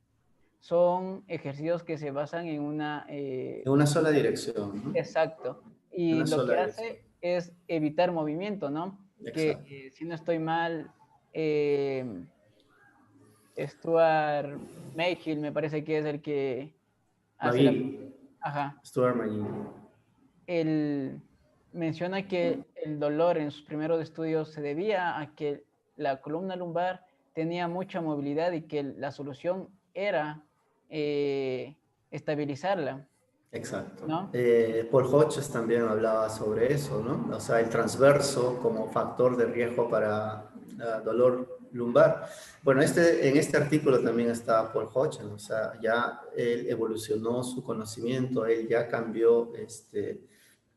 son ejercicios que se basan en en una sola dirección, ¿no? Exacto. Y lo que dirección. hace es evitar movimiento, ¿no? Exacto. Que si no estoy mal, Stuart Mayfield me parece que es el que hace McGee. Ajá. Stuart McGee. Él menciona que el dolor en sus primeros estudios se debía a que la columna lumbar tenía mucha movilidad y que la solución era estabilizarla. Exacto. ¿No? Paul Hodges también hablaba sobre eso, ¿no? O sea, el transverso como factor de riesgo para dolor lumbar. Bueno, en este artículo también está Paul Hodges, o sea, ya él evolucionó su conocimiento, él ya cambió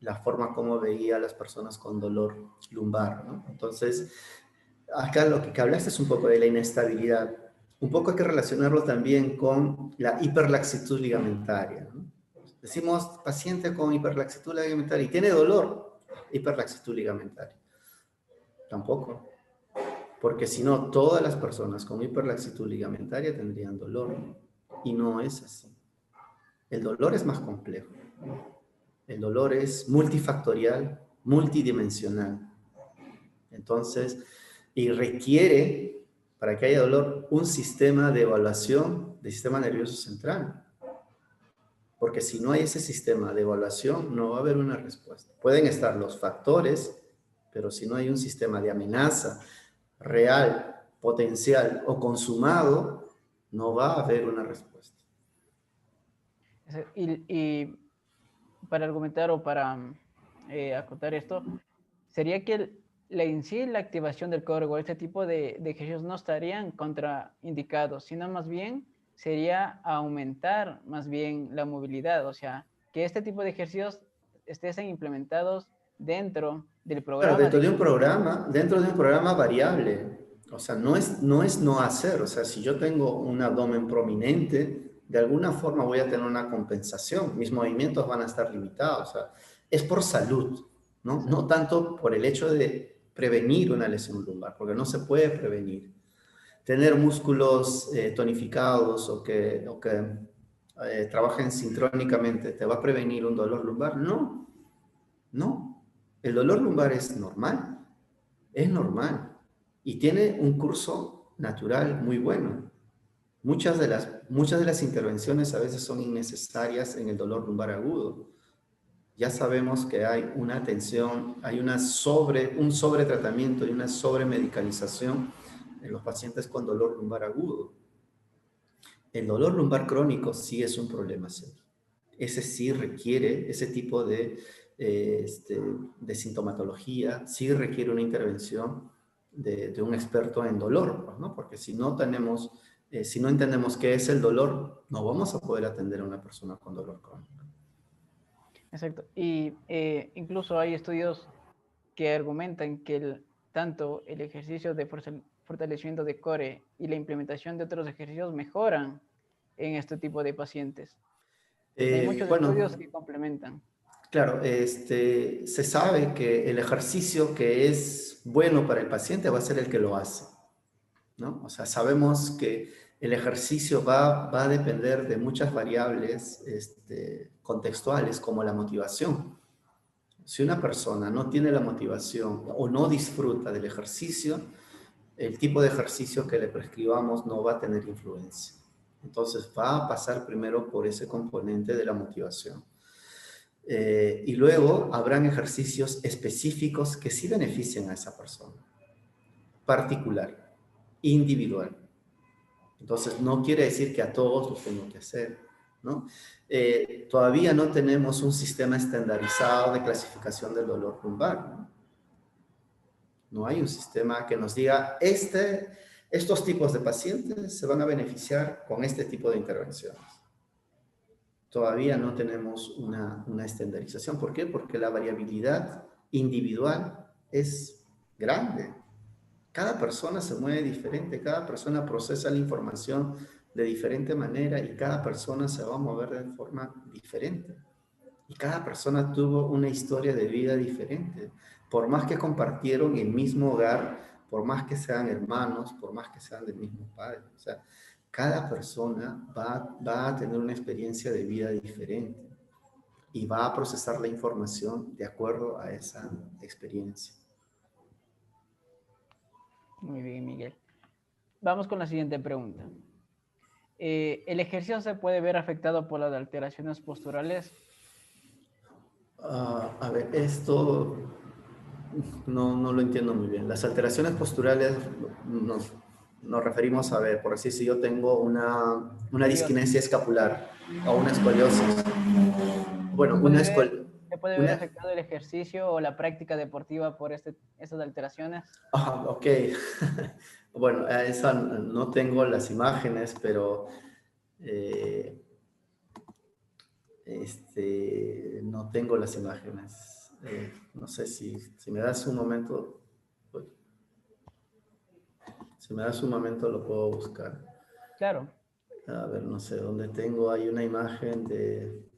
la forma como veía a las personas con dolor lumbar, ¿no? Entonces, acá lo que hablaste es un poco de la inestabilidad. Un poco hay que relacionarlo también con la hiperlaxitud ligamentaria, ¿no? Decimos paciente con hiperlaxitud ligamentaria y tiene dolor, hiperlaxitud ligamentaria. Tampoco. Porque si no, todas las personas con hiperlaxitud ligamentaria tendrían dolor. Y no es así. El dolor es más complejo. El dolor es multifactorial, multidimensional. Entonces, y requiere, para que haya dolor, un sistema de evaluación del sistema nervioso central. Porque si no hay ese sistema de evaluación, no va a haber una respuesta. Pueden estar los factores, pero si no hay un sistema de amenaza real, potencial o consumado, no va a haber una respuesta. Y para argumentar o para acotar esto, sería que en sí la activación del core o este tipo de ejercicios no estarían contraindicados, sino más bien sería aumentar más bien la movilidad, o sea, que este tipo de ejercicios estén implementados dentro del Claro, programa. dentro de un programa variable. O sea, no es no hacer. O sea, si yo tengo un abdomen prominente, de alguna forma voy a tener una compensación. Mis movimientos van a estar limitados. O sea, es por salud, ¿no? No tanto por el hecho de prevenir una lesión lumbar, porque no se puede prevenir. Tener músculos tonificados o que trabajen sincrónicamente, ¿te va a prevenir un dolor lumbar? No, no. El dolor lumbar es normal y tiene un curso natural muy bueno. Muchas de las intervenciones a veces son innecesarias en el dolor lumbar agudo. Ya sabemos que hay una atención, hay un sobretratamiento y una sobremedicalización en los pacientes con dolor lumbar agudo. El dolor lumbar crónico sí es un problema serio. Ese sí requiere ese tipo de sintomatología, sí requiere una intervención de un experto en dolor, pues, ¿no? Porque si no entendemos qué es el dolor, no vamos a poder atender a una persona con dolor crónico. Exacto. Y incluso hay estudios que argumentan que tanto el ejercicio de fortalecimiento de core y la implementación de otros ejercicios mejoran en este tipo de pacientes. Hay muchos estudios que complementan. Claro, se sabe que el ejercicio que es bueno para el paciente va a ser el que lo hace, ¿no? O sea, sabemos que el ejercicio va a depender de muchas variables contextuales, como la motivación. Si una persona no tiene la motivación o no disfruta del ejercicio, el tipo de ejercicio que le prescribamos no va a tener influencia. Entonces va a pasar primero por ese componente de la motivación. Y luego habrán ejercicios específicos que sí benefician a esa persona, particular, individual. Entonces no quiere decir que a todos los tengo que hacer, ¿no? Todavía no tenemos un sistema estandarizado de clasificación del dolor lumbar, ¿no? No hay un sistema que nos diga, estos tipos de pacientes se van a beneficiar con este tipo de intervenciones. Todavía no tenemos una estandarización. ¿Por qué? Porque la variabilidad individual es grande. Cada persona se mueve diferente, cada persona procesa la información de diferente manera y cada persona se va a mover de forma diferente. Y cada persona tuvo una historia de vida diferente. Por más que compartieron el mismo hogar, por más que sean hermanos, por más que sean del mismo padre. O sea, cada persona va a tener una experiencia de vida diferente y va a procesar la información de acuerdo a esa experiencia. Muy bien, Miguel. Vamos con la siguiente pregunta. ¿El ejercicio se puede ver afectado por las alteraciones posturales? A ver, esto no lo entiendo muy bien. Las alteraciones posturales nos referimos a ver, por así si yo tengo una disquinesia escapular o una escoliosis. Bueno, ¿Se puede ver afectado el ejercicio o la práctica deportiva por estas alteraciones? Ok. Bueno, esa no tengo las imágenes, pero no tengo las imágenes. No sé si me das un momento. Si me das un momento lo puedo buscar. Claro. A ver, no sé dónde tengo. Hay una imagen de...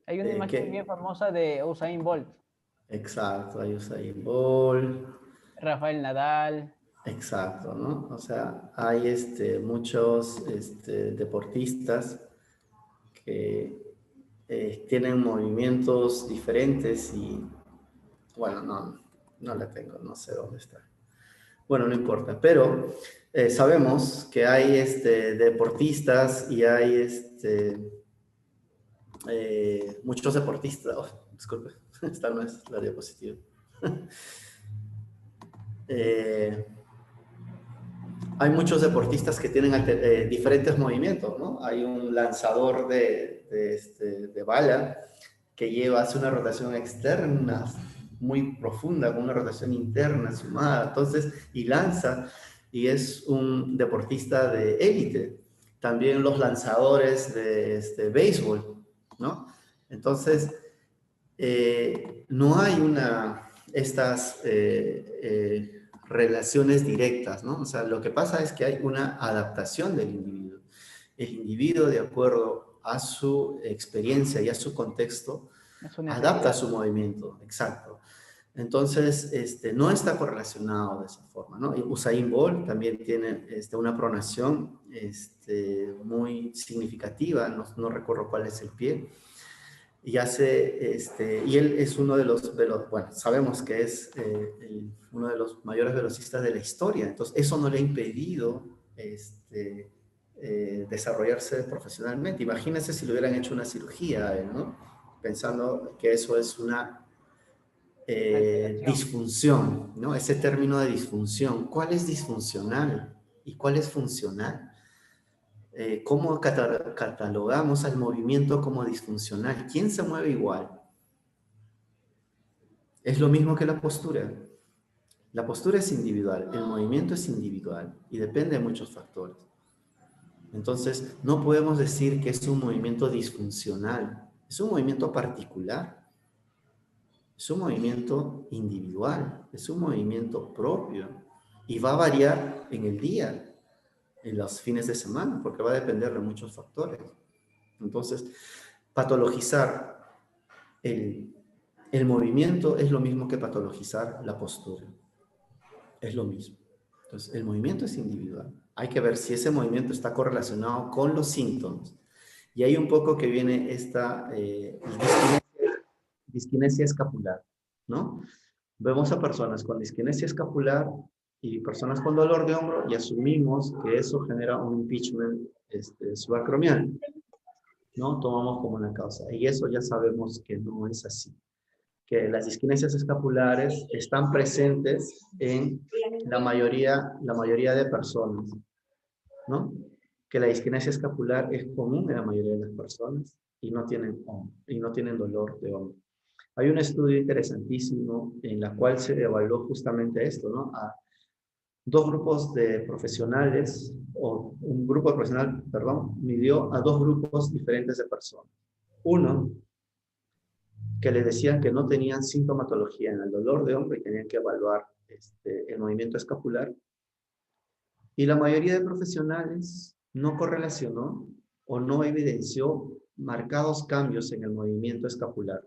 Hay una imagen bien famosa de Usain Bolt. Exacto, hay Usain Bolt. Rafael Nadal. Exacto, ¿no? O sea, hay muchos deportistas que tienen movimientos diferentes y, bueno, no la tengo, no sé dónde está. Bueno, no importa, pero sabemos que hay deportistas y hay muchos deportistas. Oh, disculpe, esta no es la diapositiva. Hay muchos deportistas que tienen diferentes movimientos, ¿no? Hay un lanzador de bala que hace una rotación externa muy profunda, con una rotación interna sumada, entonces, y lanza, y es un deportista de élite. También los lanzadores de béisbol, ¿no? Entonces, no hay estas relaciones directas, ¿no? O sea, lo que pasa es que hay una adaptación del individuo. El individuo, de acuerdo a su experiencia y a su contexto, adapta su movimiento, exacto. Entonces, no está correlacionado de esa forma, ¿no? Y Usain Bolt también tiene una pronación muy significativa, no recuerdo cuál es el pie, y y él es uno de los bueno, sabemos que es uno de los mayores velocistas de la historia, entonces eso no le ha impedido desarrollarse profesionalmente. Imagínense si le hubieran hecho una cirugía a él, ¿no? Pensando que eso es una disfunción, ¿no? Ese término de disfunción. ¿Cuál es disfuncional y cuál es funcional? ¿Cómo catalogamos al movimiento como disfuncional? ¿Quién se mueve igual? Es lo mismo que la postura. La postura es individual, el movimiento es individual y depende de muchos factores. Entonces, no podemos decir que es un movimiento disfuncional. Es un movimiento particular. Es un movimiento individual. Es un movimiento propio. Y va a variar en el día, en los fines de semana, porque va a depender de muchos factores. Entonces, patologizar el movimiento es lo mismo que patologizar la postura. Es lo mismo. Entonces, el movimiento es individual. Hay que ver si ese movimiento está correlacionado con los síntomas. Y hay un poco que viene esta disquinesia escapular, ¿no? Vemos a personas con disquinesia escapular y personas con dolor de hombro y asumimos que eso genera un impeachment subacromial, ¿no? Tomamos como una causa. Y eso ya sabemos que no es así. Que las disquinesias escapulares están presentes en la mayoría de personas, ¿no? Que la disquinesia escapular es común en la mayoría de las personas y no tienen dolor de hombro. Hay un estudio interesantísimo en la cual se evaluó justamente esto, ¿no? A dos grupos de profesionales, o un grupo profesional, perdón, midió a dos grupos diferentes de personas. Uno, que le decían que no tenían sintomatología en el dolor de hombro y tenían que evaluar el movimiento escapular. Y la mayoría de profesionales no correlacionó o no evidenció marcados cambios en el movimiento escapular.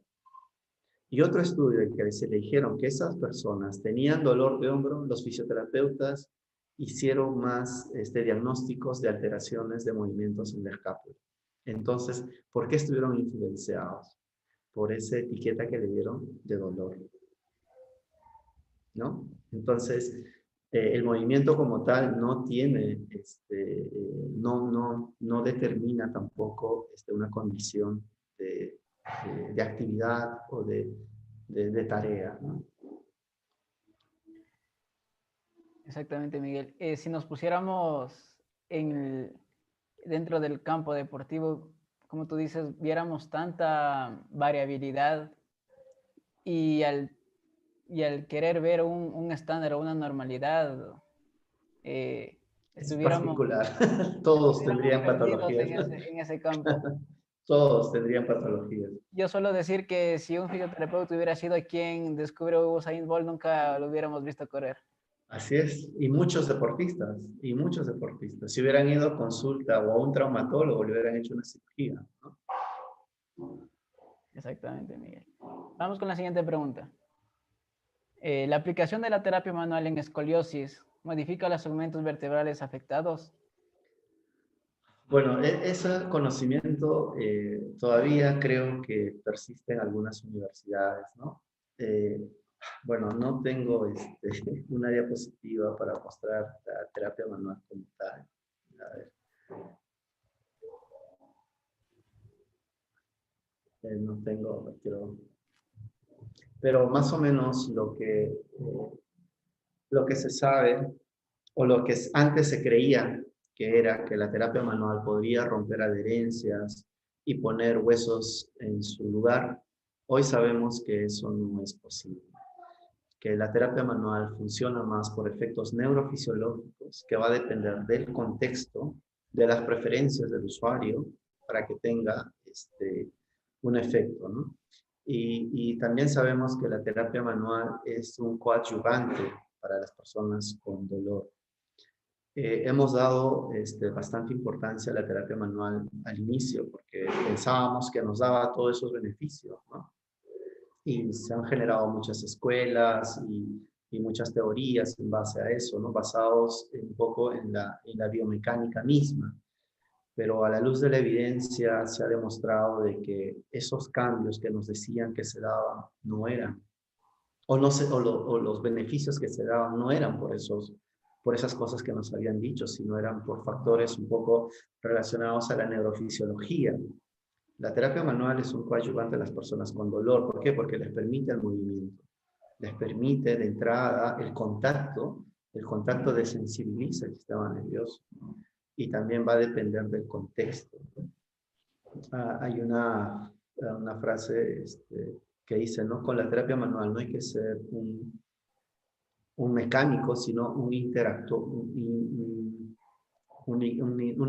Y otro estudio en que se le dijeron que esas personas tenían dolor de hombro, los fisioterapeutas hicieron más diagnósticos de alteraciones de movimientos en la escápula. Entonces, ¿por qué estuvieron influenciados? Por esa etiqueta que le dieron de dolor, ¿no? Entonces, el movimiento como tal no tiene, no determina tampoco una condición de actividad o de tarea, ¿no? Exactamente, Miguel. Si nos pusiéramos dentro del campo deportivo, como tú dices, viéramos tanta variabilidad y al querer ver un estándar o una normalidad, es particular. Todos tendrían patologías. en ese campo. Todos tendrían patologías. Yo suelo decir que si un fisioterapeuta hubiera sido quien descubrió Usain Bolt, nunca lo hubiéramos visto correr. Así es, y muchos deportistas. Si hubieran ido a consulta o a un traumatólogo, le hubieran hecho una cirugía, ¿no? Exactamente, Miguel. Vamos con la siguiente pregunta. ¿La aplicación de la terapia manual en escoliosis modifica los segmentos vertebrales afectados? Bueno, ese conocimiento todavía creo que persiste en algunas universidades, ¿no? Bueno, no tengo una diapositiva para mostrar la terapia manual como tal. A ver. No tengo, pero más o menos lo que se sabe, o lo que antes se creía, que era que la terapia manual podría romper adherencias y poner huesos en su lugar, hoy sabemos que eso no es posible. que la terapia manual funciona más por efectos neurofisiológicos, que va a depender del contexto, de las preferencias del usuario, para que tenga un efecto, ¿no? Y también sabemos que la terapia manual es un coadyuvante para las personas con dolor. Hemos dado bastante importancia a la terapia manual al inicio, porque pensábamos que nos daba todos esos beneficios, ¿no? Y se han generado muchas escuelas y muchas teorías en base a eso, ¿no? Basados un poco en la biomecánica misma. Pero a la luz de la evidencia se ha demostrado de que esos cambios que nos decían que se daban no eran, o los beneficios que se daban no eran por esas cosas que nos habían dicho, sino eran por factores un poco relacionados a la neurofisiología. La terapia manual es un coadyuvante a las personas con dolor. ¿Por qué? Porque les permite el movimiento, les permite de entrada el contacto desensibiliza el sistema nervioso, ¿no? Y también va a depender del contexto, ¿no? Hay una frase que dice, ¿no? Con la terapia manual no hay que ser un mecánico, sino una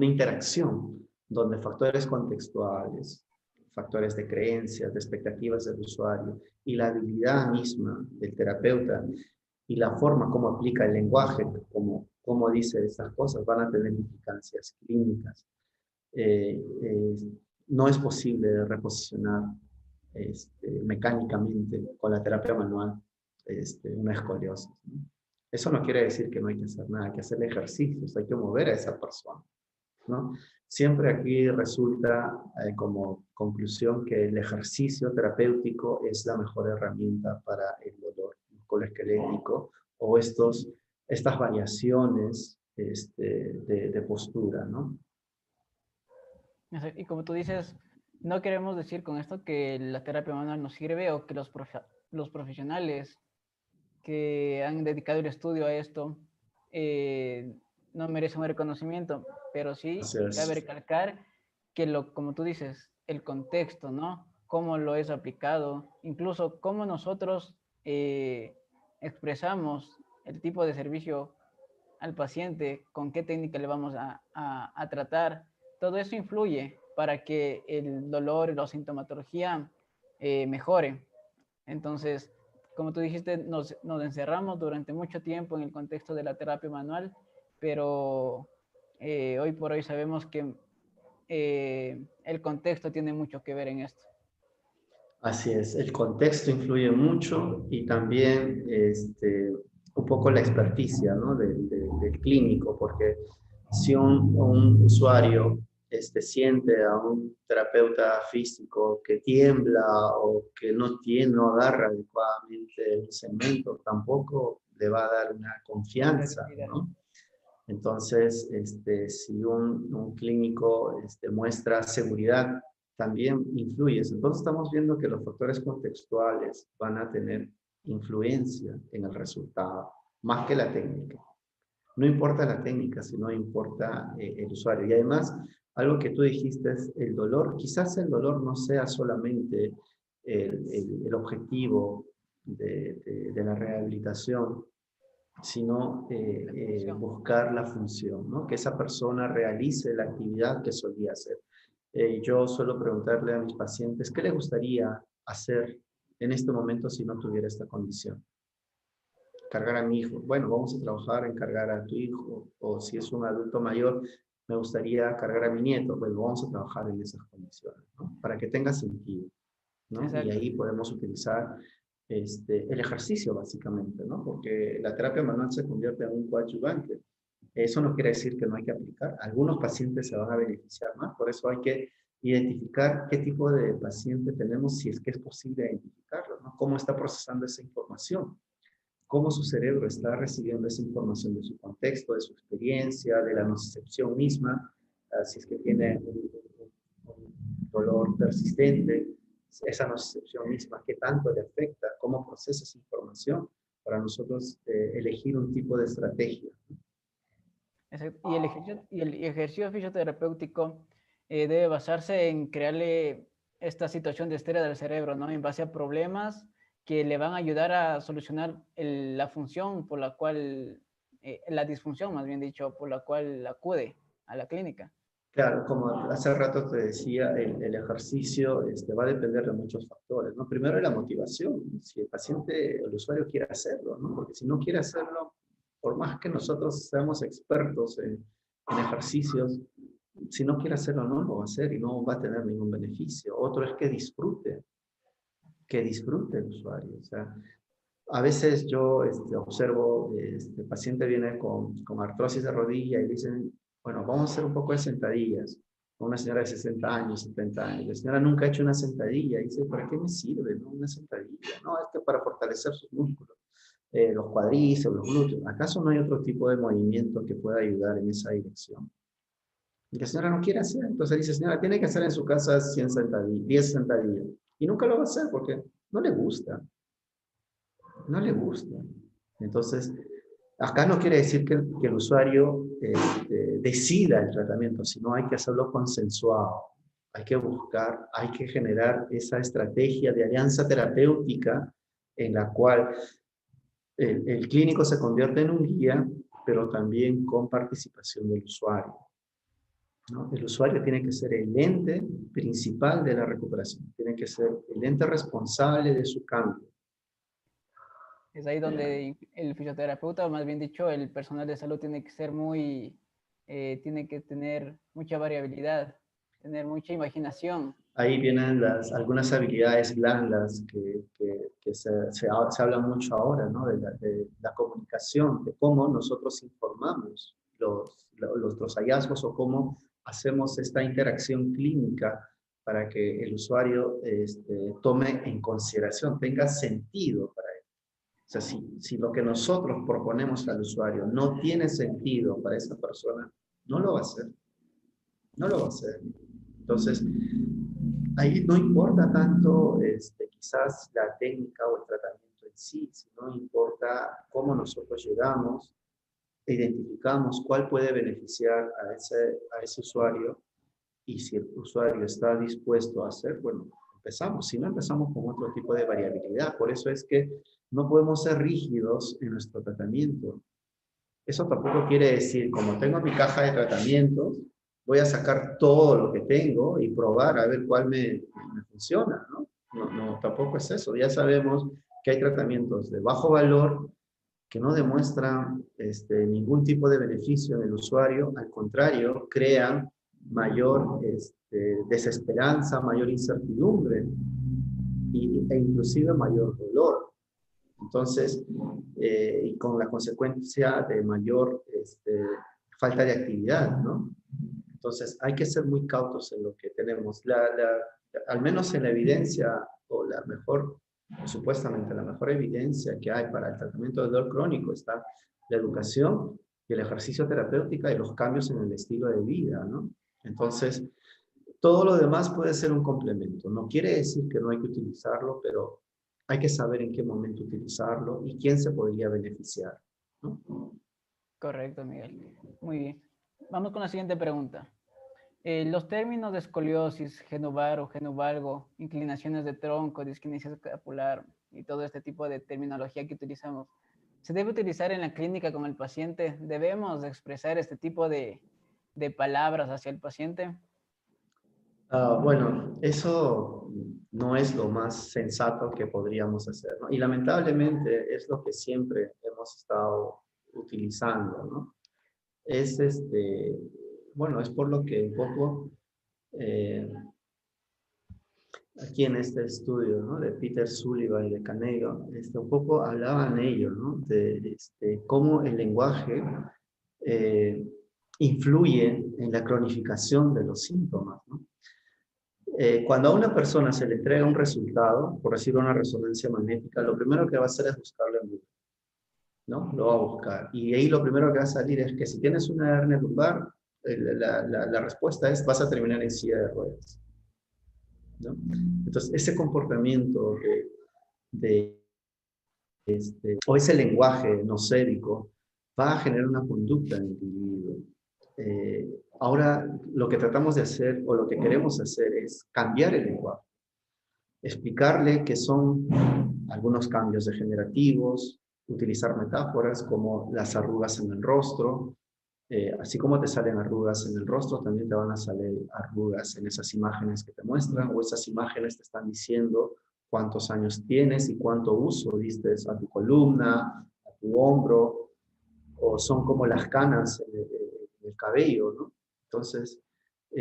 interacción donde factores contextuales, factores de creencias, de expectativas del usuario y la habilidad misma del terapeuta y la forma como aplica el lenguaje, como dice estas cosas, van a tener implicancias clínicas. No es posible reposicionar mecánicamente con la terapia manual una escoliosis, ¿no? Eso no quiere decir que no hay que hacer nada, hay que hacer ejercicios, hay que mover a esa persona, ¿no? Siempre aquí resulta como conclusión que el ejercicio terapéutico es la mejor herramienta para el dolor musculoesquelético o estas variaciones de postura, ¿no? Y como tú dices, no queremos decir con esto que la terapia manual no sirve o que los profesionales que han dedicado el estudio a esto no merecen un reconocimiento, pero sí cabe recalcar que como tú dices, el contexto, ¿no? Cómo lo es aplicado, incluso cómo nosotros expresamos el tipo de servicio al paciente, con qué técnica le vamos a tratar, todo eso influye para que el dolor y la sintomatología mejore. Entonces, como tú dijiste, nos encerramos durante mucho tiempo en el contexto de la terapia manual, pero hoy por hoy sabemos que el contexto tiene mucho que ver en esto. Así es, el contexto influye mucho y también un poco la experticia, ¿no? del clínico, porque si un usuario siente a un terapeuta físico que tiembla o que no agarra adecuadamente el segmento, tampoco le va a dar una confianza, ¿no? Entonces, si un clínico muestra seguridad, también influye. Entonces, estamos viendo que los factores contextuales van a tener influencia en el resultado, más que la técnica. No importa la técnica, sino importa el usuario. Y además, algo que tú dijiste es el dolor. Quizás el dolor no sea solamente el objetivo de la rehabilitación, sino buscar la función, ¿no? Que esa persona realice la actividad que solía hacer. Yo suelo preguntarle a mis pacientes, ¿qué le gustaría hacer en este momento si no tuviera esta condición? Cargar a mi hijo. Bueno, vamos a trabajar en cargar a tu hijo. O si es un adulto mayor, me gustaría cargar a mi nieto. Pues vamos a trabajar en esas condiciones, ¿no? Para que tenga sentido, ¿no? Y ahí podemos utilizar el ejercicio básicamente, ¿no? Porque la terapia manual se convierte en un coadyuvante. Eso no quiere decir que no hay que aplicar. Algunos pacientes se van a beneficiar más, por eso hay que identificar qué tipo de paciente tenemos, si es que es posible identificarlo, ¿no? Cómo está procesando esa información, cómo su cerebro está recibiendo esa información de su contexto, de su experiencia, de la nocicepción misma, si es que tiene un dolor persistente, esa nocicepción misma, qué tanto le afecta, cómo procesa esa información para nosotros elegir un tipo de estrategia. Y el ejercicio fisioterapéutico debe basarse en crearle esta situación de histeria del cerebro, ¿no? En base a problemas que le van a ayudar a solucionar la función por la cual, la disfunción más bien dicho, por la cual acude a la clínica. Claro, como hace rato te decía, el ejercicio va a depender de muchos factores, ¿no? Primero, la motivación, si el paciente, el usuario quiere hacerlo, ¿no? Porque si no quiere hacerlo, por más que nosotros seamos expertos en ejercicios, si no quiere hacerlo, no lo va a hacer y no va a tener ningún beneficio. Otro es que disfrute el usuario. O sea, a veces yo observo, el paciente viene con artrosis de rodilla y dicen, bueno, vamos a hacer un poco de sentadillas. Una señora de 60 años, 70 años. La señora nunca ha hecho una sentadilla. Y dice, ¿para qué me sirve, no? Una sentadilla. No, es que para fortalecer sus músculos, los cuádriceps, los glúteos. ¿Acaso no hay otro tipo de movimiento que pueda ayudar en esa dirección? Y la señora no quiere hacer. Entonces dice, señora, tiene que hacer en su casa 100 sentadillas, 10 sentadillas. Y nunca lo va a hacer porque no le gusta. No le gusta. Entonces, acá no quiere decir que el usuario decida el tratamiento, sino hay que hacerlo consensuado. Hay que buscar, hay que generar esa estrategia de alianza terapéutica en la cual el clínico se convierte en un guía, pero también con participación del usuario, ¿no? El usuario tiene que ser el ente principal de la recuperación, tiene que ser el ente responsable de su cambio. Es ahí donde el fisioterapeuta, o más bien dicho, el personal de salud tiene que ser tiene que tener mucha variabilidad, tener mucha imaginación. Ahí vienen algunas habilidades blandas que se habla mucho ahora, ¿no? De la comunicación, de cómo nosotros informamos los hallazgos o cómo hacemos esta interacción clínica para que el usuario tome en consideración, tenga sentido para él. O sea, si lo que nosotros proponemos al usuario no tiene sentido para esa persona, no lo va a hacer. No lo va a hacer. Entonces, ahí no importa tanto quizás la técnica o el tratamiento en sí, sino importa cómo nosotros llegamos, identificamos cuál puede beneficiar a ese usuario y si el usuario está dispuesto a hacer, bueno, empezamos. Si no, empezamos con otro tipo de variabilidad. Por eso es que no podemos ser rígidos en nuestro tratamiento. Eso tampoco quiere decir, como tengo mi caja de tratamientos, voy a sacar todo lo que tengo y probar a ver cuál me funciona, ¿no? No, tampoco es eso. Ya sabemos que hay tratamientos de bajo valor que no demuestran ningún tipo de beneficio en el usuario, al contrario, crean mayor desesperanza, mayor incertidumbre e inclusive mayor dolor. Entonces, y con la consecuencia de mayor falta de actividad, ¿no? Entonces, hay que ser muy cautos en lo que tenemos. Al menos en la evidencia, o la mejor, supuestamente la mejor evidencia que hay para el tratamiento del dolor crónico está la educación y el ejercicio terapéutico y los cambios en el estilo de vida, ¿no? Entonces, todo lo demás puede ser un complemento. No quiere decir que no hay que utilizarlo, pero hay que saber en qué momento utilizarlo y quién se podría beneficiar, ¿no? Correcto, Miguel. Muy bien. Vamos con la siguiente pregunta. Los términos de escoliosis, genovar o genovalgo, inclinaciones de tronco, disquinesia escapular y todo este tipo de terminología que utilizamos, ¿se debe utilizar en la clínica con el paciente? ¿Debemos expresar este tipo de palabras hacia el paciente? Bueno, eso no es lo más sensato que podríamos hacer, ¿no? Y lamentablemente es lo que siempre hemos estado utilizando, ¿no? Es bueno, es por lo que un poco aquí en este estudio, ¿no? De Peter Sullivan y de Canego, un poco hablaban ellos, ¿no? De cómo el lenguaje influye en la cronificación de los síntomas, ¿no? Cuando a una persona se le entrega un resultado, por decir una resonancia magnética, lo primero que va a hacer es buscarlo en Google, ¿no? Lo va a buscar. Y ahí lo primero que va a salir es que si tienes una hernia lumbar, la respuesta es vas a terminar en silla de ruedas, ¿no? Entonces, ese comportamiento o ese lenguaje nosérico va a generar una conducta en el individuo. Ahora, lo que tratamos de hacer o lo que queremos hacer es cambiar el lenguaje. explicarle qué son algunos cambios degenerativos, utilizar metáforas como las arrugas en el rostro. Así como te salen arrugas en el rostro, también te van a salir arrugas en esas imágenes que te muestran, o esas imágenes te están diciendo cuántos años tienes y cuánto uso diste a tu columna, a tu hombro, o son como las canas en el cabello, ¿no? Entonces,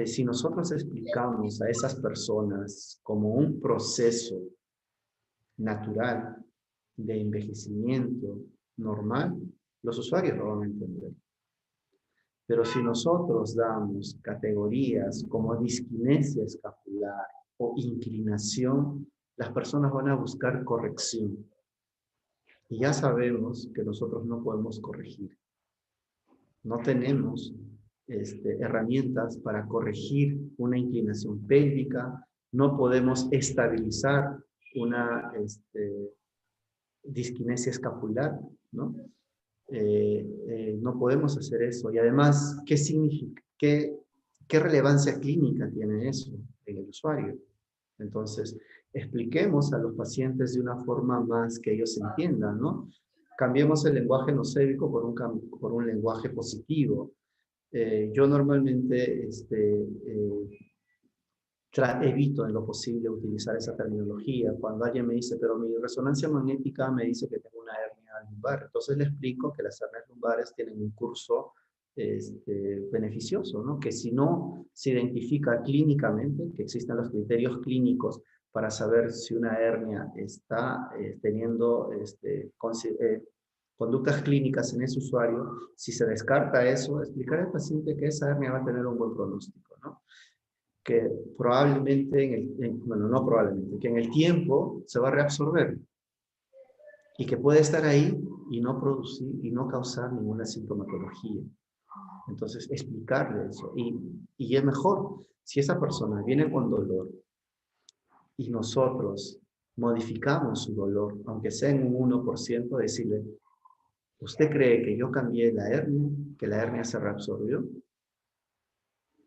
si nosotros explicamos a esas personas como un proceso natural de envejecimiento normal, los usuarios lo van a entender. Pero si nosotros damos categorías como disquinesia escapular o inclinación, las personas van a buscar corrección. Y ya sabemos que nosotros no podemos corregir. No tenemos herramientas para corregir una inclinación pélvica, no podemos estabilizar una disquinesia escapular, ¿no? No podemos hacer eso. Y además, ¿qué significa? ¿Qué relevancia clínica tiene eso en el usuario? Entonces, expliquemos a los pacientes de una forma más que ellos entiendan, ¿no? Cambiemos el lenguaje nosébico por un lenguaje positivo. Yo normalmente evito en lo posible utilizar esa terminología. Cuando alguien me dice, pero mi resonancia magnética me dice que tengo una hernia lumbar, entonces le explico que las hernias lumbares tienen un curso beneficioso, ¿no? Que si no se identifica clínicamente, que existen los criterios clínicos para saber si una hernia está teniendo conductas clínicas en ese usuario, si se descarta eso, explicar al paciente que esa hernia va a tener un buen pronóstico, ¿no? Que probablemente, bueno, no probablemente, que en el tiempo se va a reabsorber y que puede estar ahí y no producir y no causar ninguna sintomatología. Entonces, explicarle eso. Y es mejor, si esa persona viene con dolor y nosotros modificamos su dolor, aunque sea en un 1%, decirle, ¿usted cree que yo cambié la hernia, que la hernia se reabsorbió?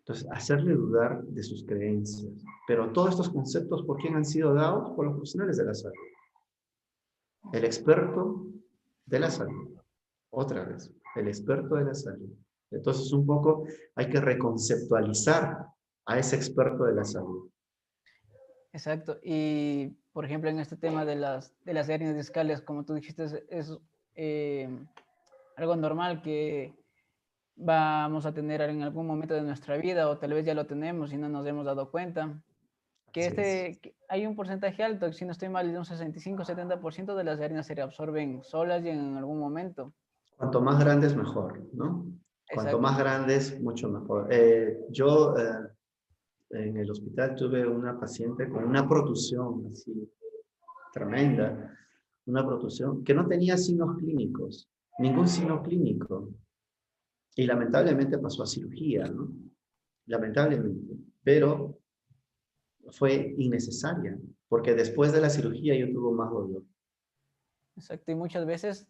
Entonces, hacerle dudar de sus creencias. Pero todos estos conceptos, ¿por quién han sido dados? Por los profesionales de la salud. El experto de la salud. Otra vez, el experto de la salud. Entonces, un poco hay que reconceptualizar a ese experto de la salud. Exacto. Y, por ejemplo, en este tema de las hernias discales, como tú dijiste, es algo normal que vamos a tener en algún momento de nuestra vida, o tal vez ya lo tenemos y no nos hemos dado cuenta. Que hay un porcentaje alto, si no estoy mal, de un 65-70% de las hernias se reabsorben solas y en algún momento. Cuanto más grandes, mejor, ¿no? Cuanto más grandes, mucho mejor. Yo en el hospital tuve una paciente con una protusión así tremenda, una protusión que no tenía signos clínicos, ningún signo clínico. Y lamentablemente pasó a cirugía, ¿no? Lamentablemente. Pero fue innecesaria, porque después de la cirugía yo tuve más dolor. Exacto, y muchas veces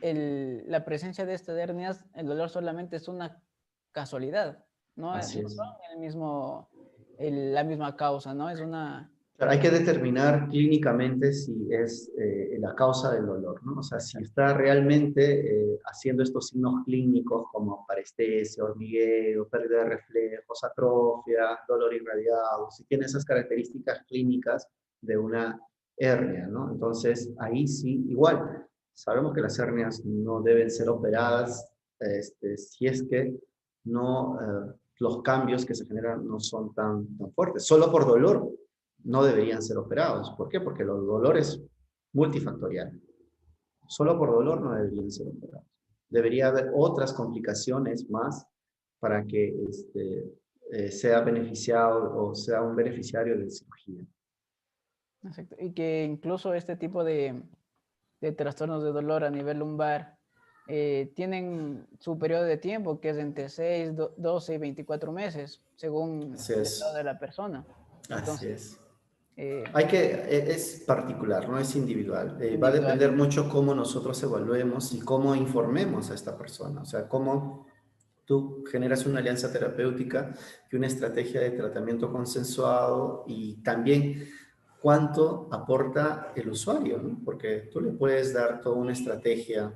la presencia de estas hernias, el dolor solamente es una casualidad, ¿no? Así es. No son la misma causa, ¿no? Es una... Hay que determinar clínicamente si es la causa del dolor, ¿no? O sea, si está realmente haciendo estos signos clínicos como parestesia, hormigueo, pérdida de reflejos, atrofia, dolor irradiado, si tiene esas características clínicas de una hernia, ¿no? Entonces, ahí sí, igual, sabemos que las hernias no deben ser operadas si es que no, los cambios que se generan no son tan fuertes, solo por dolor no deberían ser operados. ¿Por qué? Porque el dolor es multifactorial. Solo por dolor no deberían ser operados. Debería haber otras complicaciones más para que sea beneficiado o sea un beneficiario de cirugía. Exacto. Y que incluso este tipo de trastornos de dolor a nivel lumbar tienen su periodo de tiempo, que es entre 6, 12 y 24 meses, según el estado de la persona. Entonces, Así es. Es particular, no es individual. Va a depender mucho cómo nosotros evaluemos y cómo informemos a esta persona. O sea, cómo tú generas una alianza terapéutica y una estrategia de tratamiento consensuado y también cuánto aporta el usuario, ¿no? Porque tú le puedes dar toda una estrategia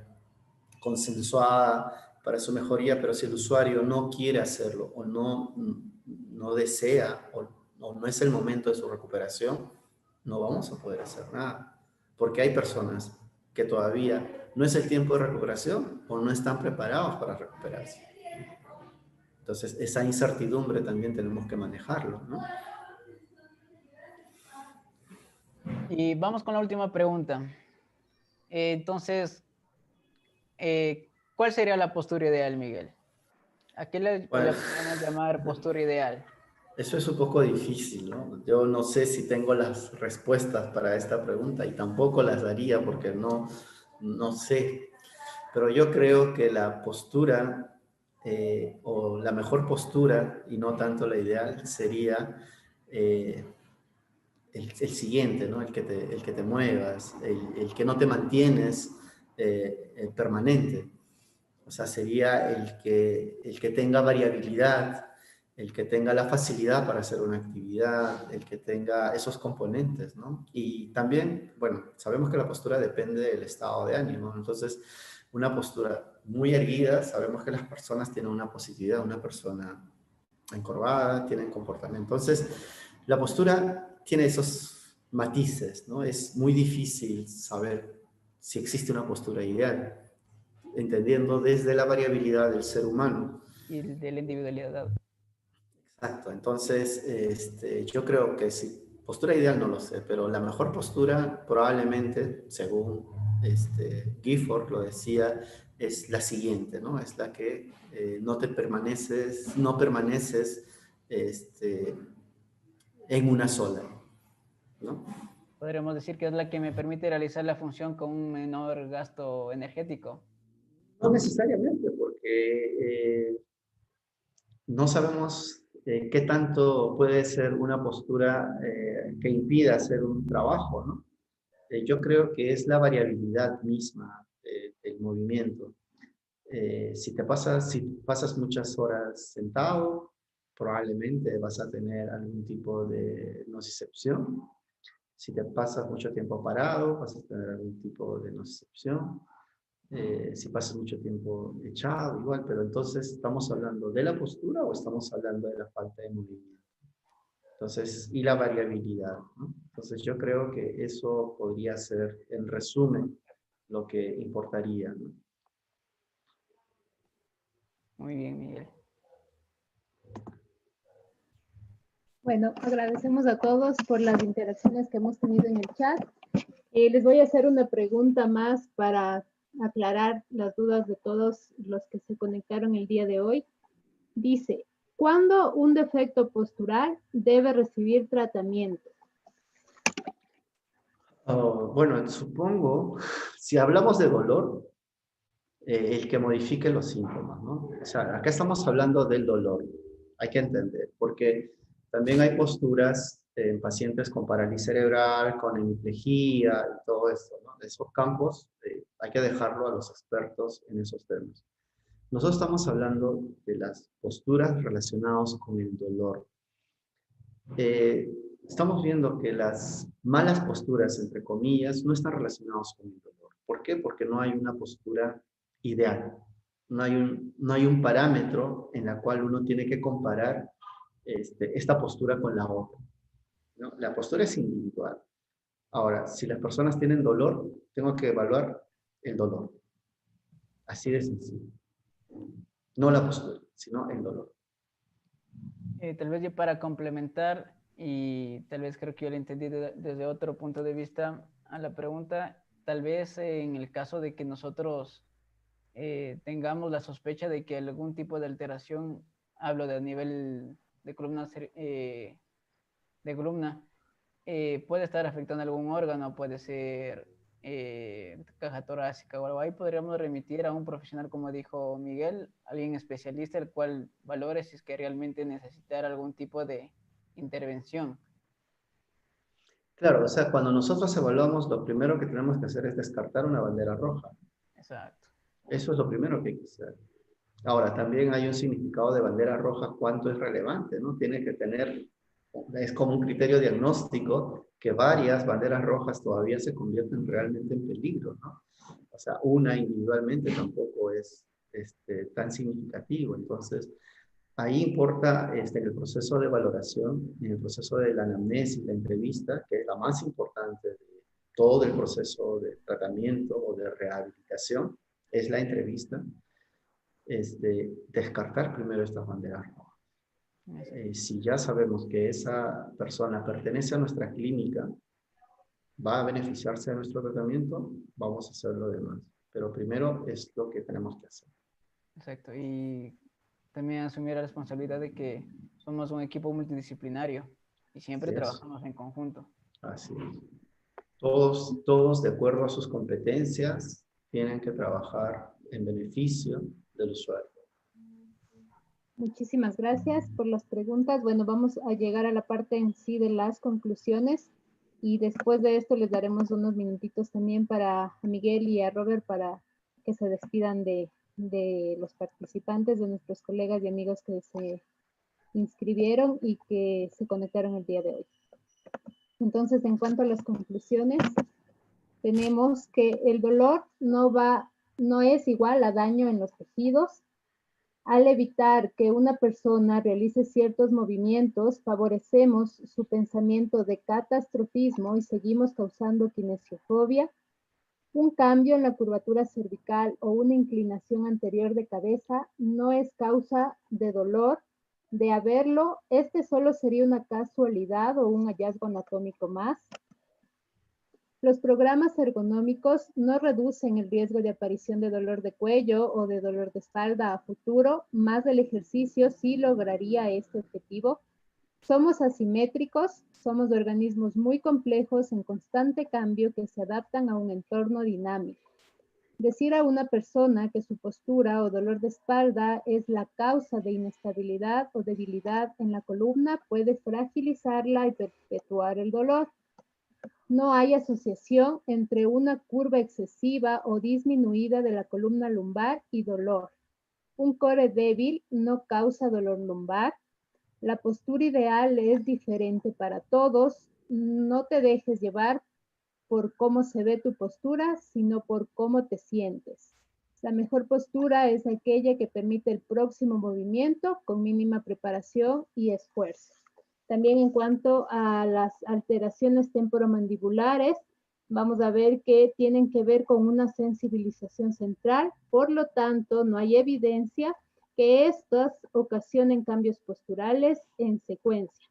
consensuada para su mejoría, pero si el usuario no quiere hacerlo o no desea o no es el momento de su recuperación, no vamos a poder hacer nada. Porque hay personas que todavía no es el tiempo de recuperación o no están preparados para recuperarse. Entonces, esa incertidumbre también tenemos que manejarlo, ¿no? Y vamos con la última pregunta. Entonces, ¿cuál sería la postura ideal, Miguel? ¿A qué le podemos llamar postura ideal? Eso es un poco difícil, ¿no? Yo no sé si tengo las respuestas para esta pregunta y tampoco las daría porque no sé. Pero yo creo que la postura o la mejor postura, y no tanto la ideal, sería el siguiente, ¿no? El que te muevas, el que no te mantienes permanente. O sea, sería el que tenga variabilidad, el que tenga la facilidad para hacer una actividad, el que tenga esos componentes, ¿no? Y también, bueno, sabemos que la postura depende del estado de ánimo, entonces una postura muy erguida, sabemos que las personas tienen una positividad, una persona encorvada, tienen comportamiento. Entonces, la postura tiene esos matices, ¿no? Es muy difícil saber si existe una postura ideal, entendiendo desde la variabilidad del ser humano. Y de la individualidad. Exacto, entonces yo creo que si postura ideal no lo sé, pero la mejor postura probablemente, según Gifford lo decía, es la siguiente, ¿no? Es la que no permaneces en una sola, ¿no? Podríamos decir que es la que me permite realizar la función con un menor gasto energético. No necesariamente, porque no sabemos qué tanto puede ser una postura que impida hacer un trabajo, ¿no? Yo creo que es la variabilidad misma del movimiento. Si pasas muchas horas sentado, probablemente vas a tener algún tipo de nocicepción. Si te pasas mucho tiempo parado, vas a tener algún tipo de nocicepción. Si pasas mucho tiempo echado, igual, pero entonces, ¿estamos hablando de la postura o estamos hablando de la falta de movimiento? Entonces, y la variabilidad, ¿no? Entonces, yo creo que eso podría ser, en resumen, lo que importaría, ¿no? Muy bien, Miguel. Bueno, agradecemos a todos por las interacciones que hemos tenido en el chat. Les voy a hacer una pregunta más para aclarar las dudas de todos los que se conectaron el día de hoy. Dice, ¿cuándo un defecto postural debe recibir tratamiento? Bueno, supongo, si hablamos de dolor, el que modifique los síntomas, ¿no? O sea, acá estamos hablando del dolor, hay que entender, porque también hay posturas en pacientes con parálisis cerebral, con hemiplegia y todo esto, ¿no? Esos campos hay que dejarlo a los expertos en esos temas. Nosotros estamos hablando de las posturas relacionadas con el dolor. Estamos viendo que las malas posturas, entre comillas, no están relacionadas con el dolor. ¿Por qué? Porque no hay una postura ideal. No hay un parámetro en la cual uno tiene que comparar esta postura con la otra, ¿no? La postura es individual. Ahora, si las personas tienen dolor, tengo que evaluar el dolor. Así de sencillo. No la postura, sino el dolor. Tal vez yo para complementar, y tal vez creo que yo lo entendí desde otro punto de vista a la pregunta, tal vez en el caso de que nosotros tengamos la sospecha de que algún tipo de alteración, hablo de nivel de columna, puede estar afectando algún órgano, puede ser caja torácica o algo, ahí podríamos remitir a un profesional, como dijo Miguel, alguien especialista, el cual valore si es que realmente necesitar algún tipo de intervención. Claro, o sea, cuando nosotros evaluamos, lo primero que tenemos que hacer es descartar una bandera roja. Exacto. Eso es lo primero que hay que hacer. Ahora, también hay un significado de bandera roja, cuánto es relevante, ¿no? Tiene que tener, es como un criterio diagnóstico que varias banderas rojas todavía se convierten realmente en peligro, ¿no? O sea, una individualmente tampoco es tan significativo. Entonces, ahí importa en el proceso de valoración, en el proceso de la anamnesis, la entrevista, que es la más importante de todo el proceso de tratamiento o de rehabilitación, es la entrevista. Descartar primero estas banderas rojas. Si ya sabemos que esa persona pertenece a nuestra clínica, va a beneficiarse de nuestro tratamiento, vamos a hacer lo demás. Pero primero es lo que tenemos que hacer. Exacto. Y también asumir la responsabilidad de que somos un equipo multidisciplinario y siempre trabajamos en conjunto. Así es. Todos de acuerdo a sus competencias tienen que trabajar en beneficio del usuario. Muchísimas gracias por las preguntas. Bueno, vamos a llegar a la parte en sí de las conclusiones y después de esto les daremos unos minutitos también a Miguel y a Robert para que se despidan de los participantes, de nuestros colegas y amigos que se inscribieron y que se conectaron el día de hoy. Entonces, en cuanto a las conclusiones, tenemos que el dolor no es igual a daño en los tejidos. Al evitar que una persona realice ciertos movimientos, favorecemos su pensamiento de catastrofismo y seguimos causando kinesiofobia. Un cambio en la curvatura cervical o una inclinación anterior de cabeza no es causa de dolor. De haberlo, este solo sería una casualidad o un hallazgo anatómico más. Los programas ergonómicos no reducen el riesgo de aparición de dolor de cuello o de dolor de espalda a futuro, más el ejercicio sí lograría este objetivo. Somos asimétricos, somos organismos muy complejos en constante cambio que se adaptan a un entorno dinámico. Decir a una persona que su postura o dolor de espalda es la causa de inestabilidad o debilidad en la columna puede fragilizarla y perpetuar el dolor. No hay asociación entre una curva excesiva o disminuida de la columna lumbar y dolor. Un core débil no causa dolor lumbar. La postura ideal es diferente para todos. No te dejes llevar por cómo se ve tu postura, sino por cómo te sientes. La mejor postura es aquella que permite el próximo movimiento con mínima preparación y esfuerzo. También en cuanto a las alteraciones temporomandibulares, vamos a ver que tienen que ver con una sensibilización central, por lo tanto, no hay evidencia que estas ocasionen cambios posturales en secuencia.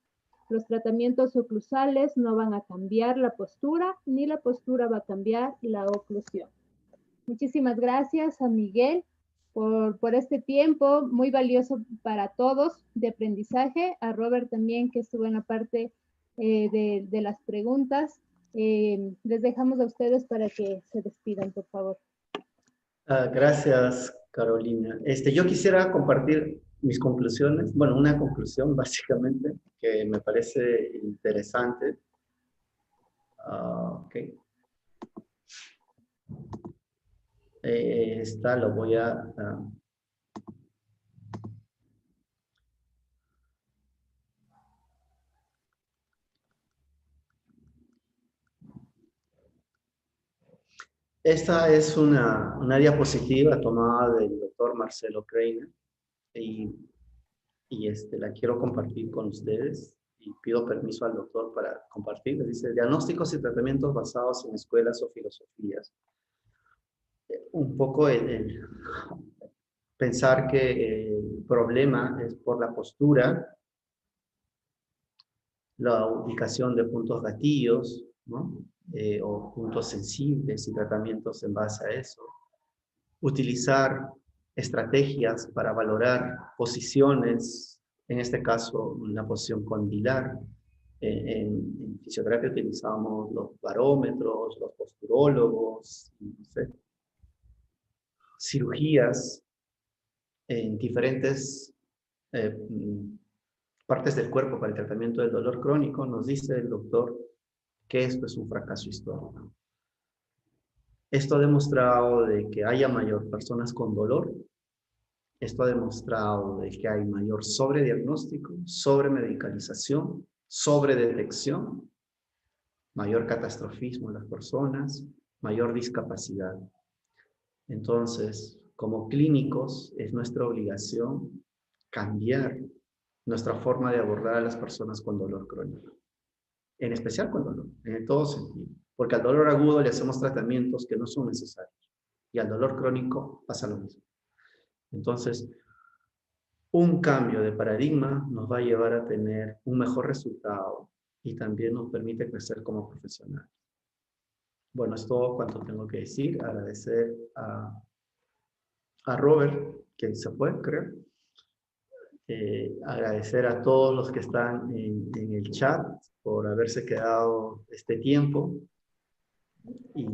Los tratamientos oclusales no van a cambiar la postura, ni la postura va a cambiar la oclusión. Muchísimas gracias a Miguel por este tiempo muy valioso para todos de aprendizaje, a Robert también que estuvo en la parte de las preguntas. Les dejamos a ustedes para que se despidan, por favor. Gracias, Carolina. Yo quisiera compartir mis conclusiones. Bueno, una conclusión básicamente que me parece interesante. Ok. Esta lo voy a... Esta es una diapositiva tomada del doctor Marcelo Kreiner y la quiero compartir con ustedes y pido permiso al doctor para compartir. Dice, diagnósticos y tratamientos basados en escuelas o filosofías. Un poco pensar que el problema es por la postura, la ubicación de puntos gatillos, ¿no? O puntos sensibles y tratamientos en base a eso. Utilizar estrategias para valorar posiciones, en este caso una posición condilar. En fisioterapia utilizamos los barómetros, los posturólogos, no sé, cirugías en diferentes partes del cuerpo para el tratamiento del dolor crónico. Nos dice el doctor que esto es un fracaso histórico. Esto ha demostrado de que haya mayor personas con dolor, Esto ha demostrado de que hay mayor sobrediagnóstico, sobremedicalización, sobredetección, mayor catastrofismo en las personas, mayor discapacidad. Entonces, como clínicos, es nuestra obligación cambiar nuestra forma de abordar a las personas con dolor crónico. En especial con dolor, en todo sentido. Porque al dolor agudo le hacemos tratamientos que no son necesarios. Y al dolor crónico pasa lo mismo. Entonces, un cambio de paradigma nos va a llevar a tener un mejor resultado y también nos permite crecer como profesionales. Bueno, es todo cuanto tengo que decir. Agradecer a Robert, que se fue, creo. Agradecer a todos los que están en el chat por haberse quedado este tiempo. Y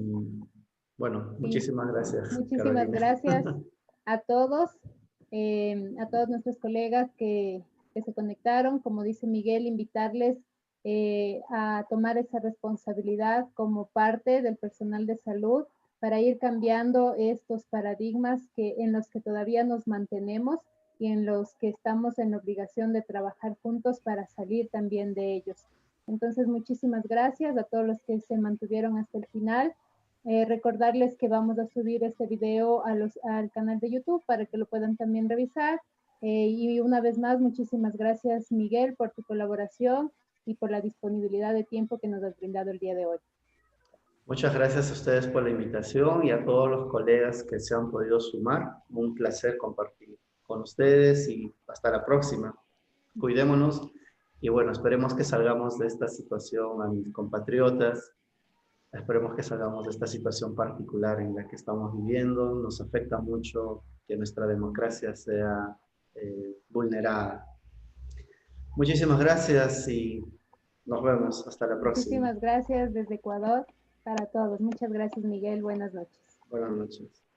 bueno, muchísimas gracias. Muchísimas Carolina. gracias a todos nuestros colegas que se conectaron. Como dice Miguel, invitarles a tomar esa responsabilidad como parte del personal de salud para ir cambiando estos paradigmas en los que todavía nos mantenemos y en los que estamos en obligación de trabajar juntos para salir también de ellos. Entonces, muchísimas gracias a todos los que se mantuvieron hasta el final. Recordarles que vamos a subir este video al canal de YouTube para que lo puedan también revisar. Y una vez más, muchísimas gracias, Miguel, por tu colaboración y por la disponibilidad de tiempo que nos has brindado el día de hoy. Muchas gracias a ustedes por la invitación y a todos los colegas que se han podido sumar. Un placer compartir con ustedes y hasta la próxima. Cuidémonos y bueno, esperemos que salgamos de esta situación a mis compatriotas. Esperemos que salgamos de esta situación particular en la que estamos viviendo. Nos afecta mucho que nuestra democracia sea vulnerada. Muchísimas gracias y nos vemos. Hasta la próxima. Muchísimas gracias desde Ecuador para todos. Muchas gracias, Miguel. Buenas noches. Buenas noches.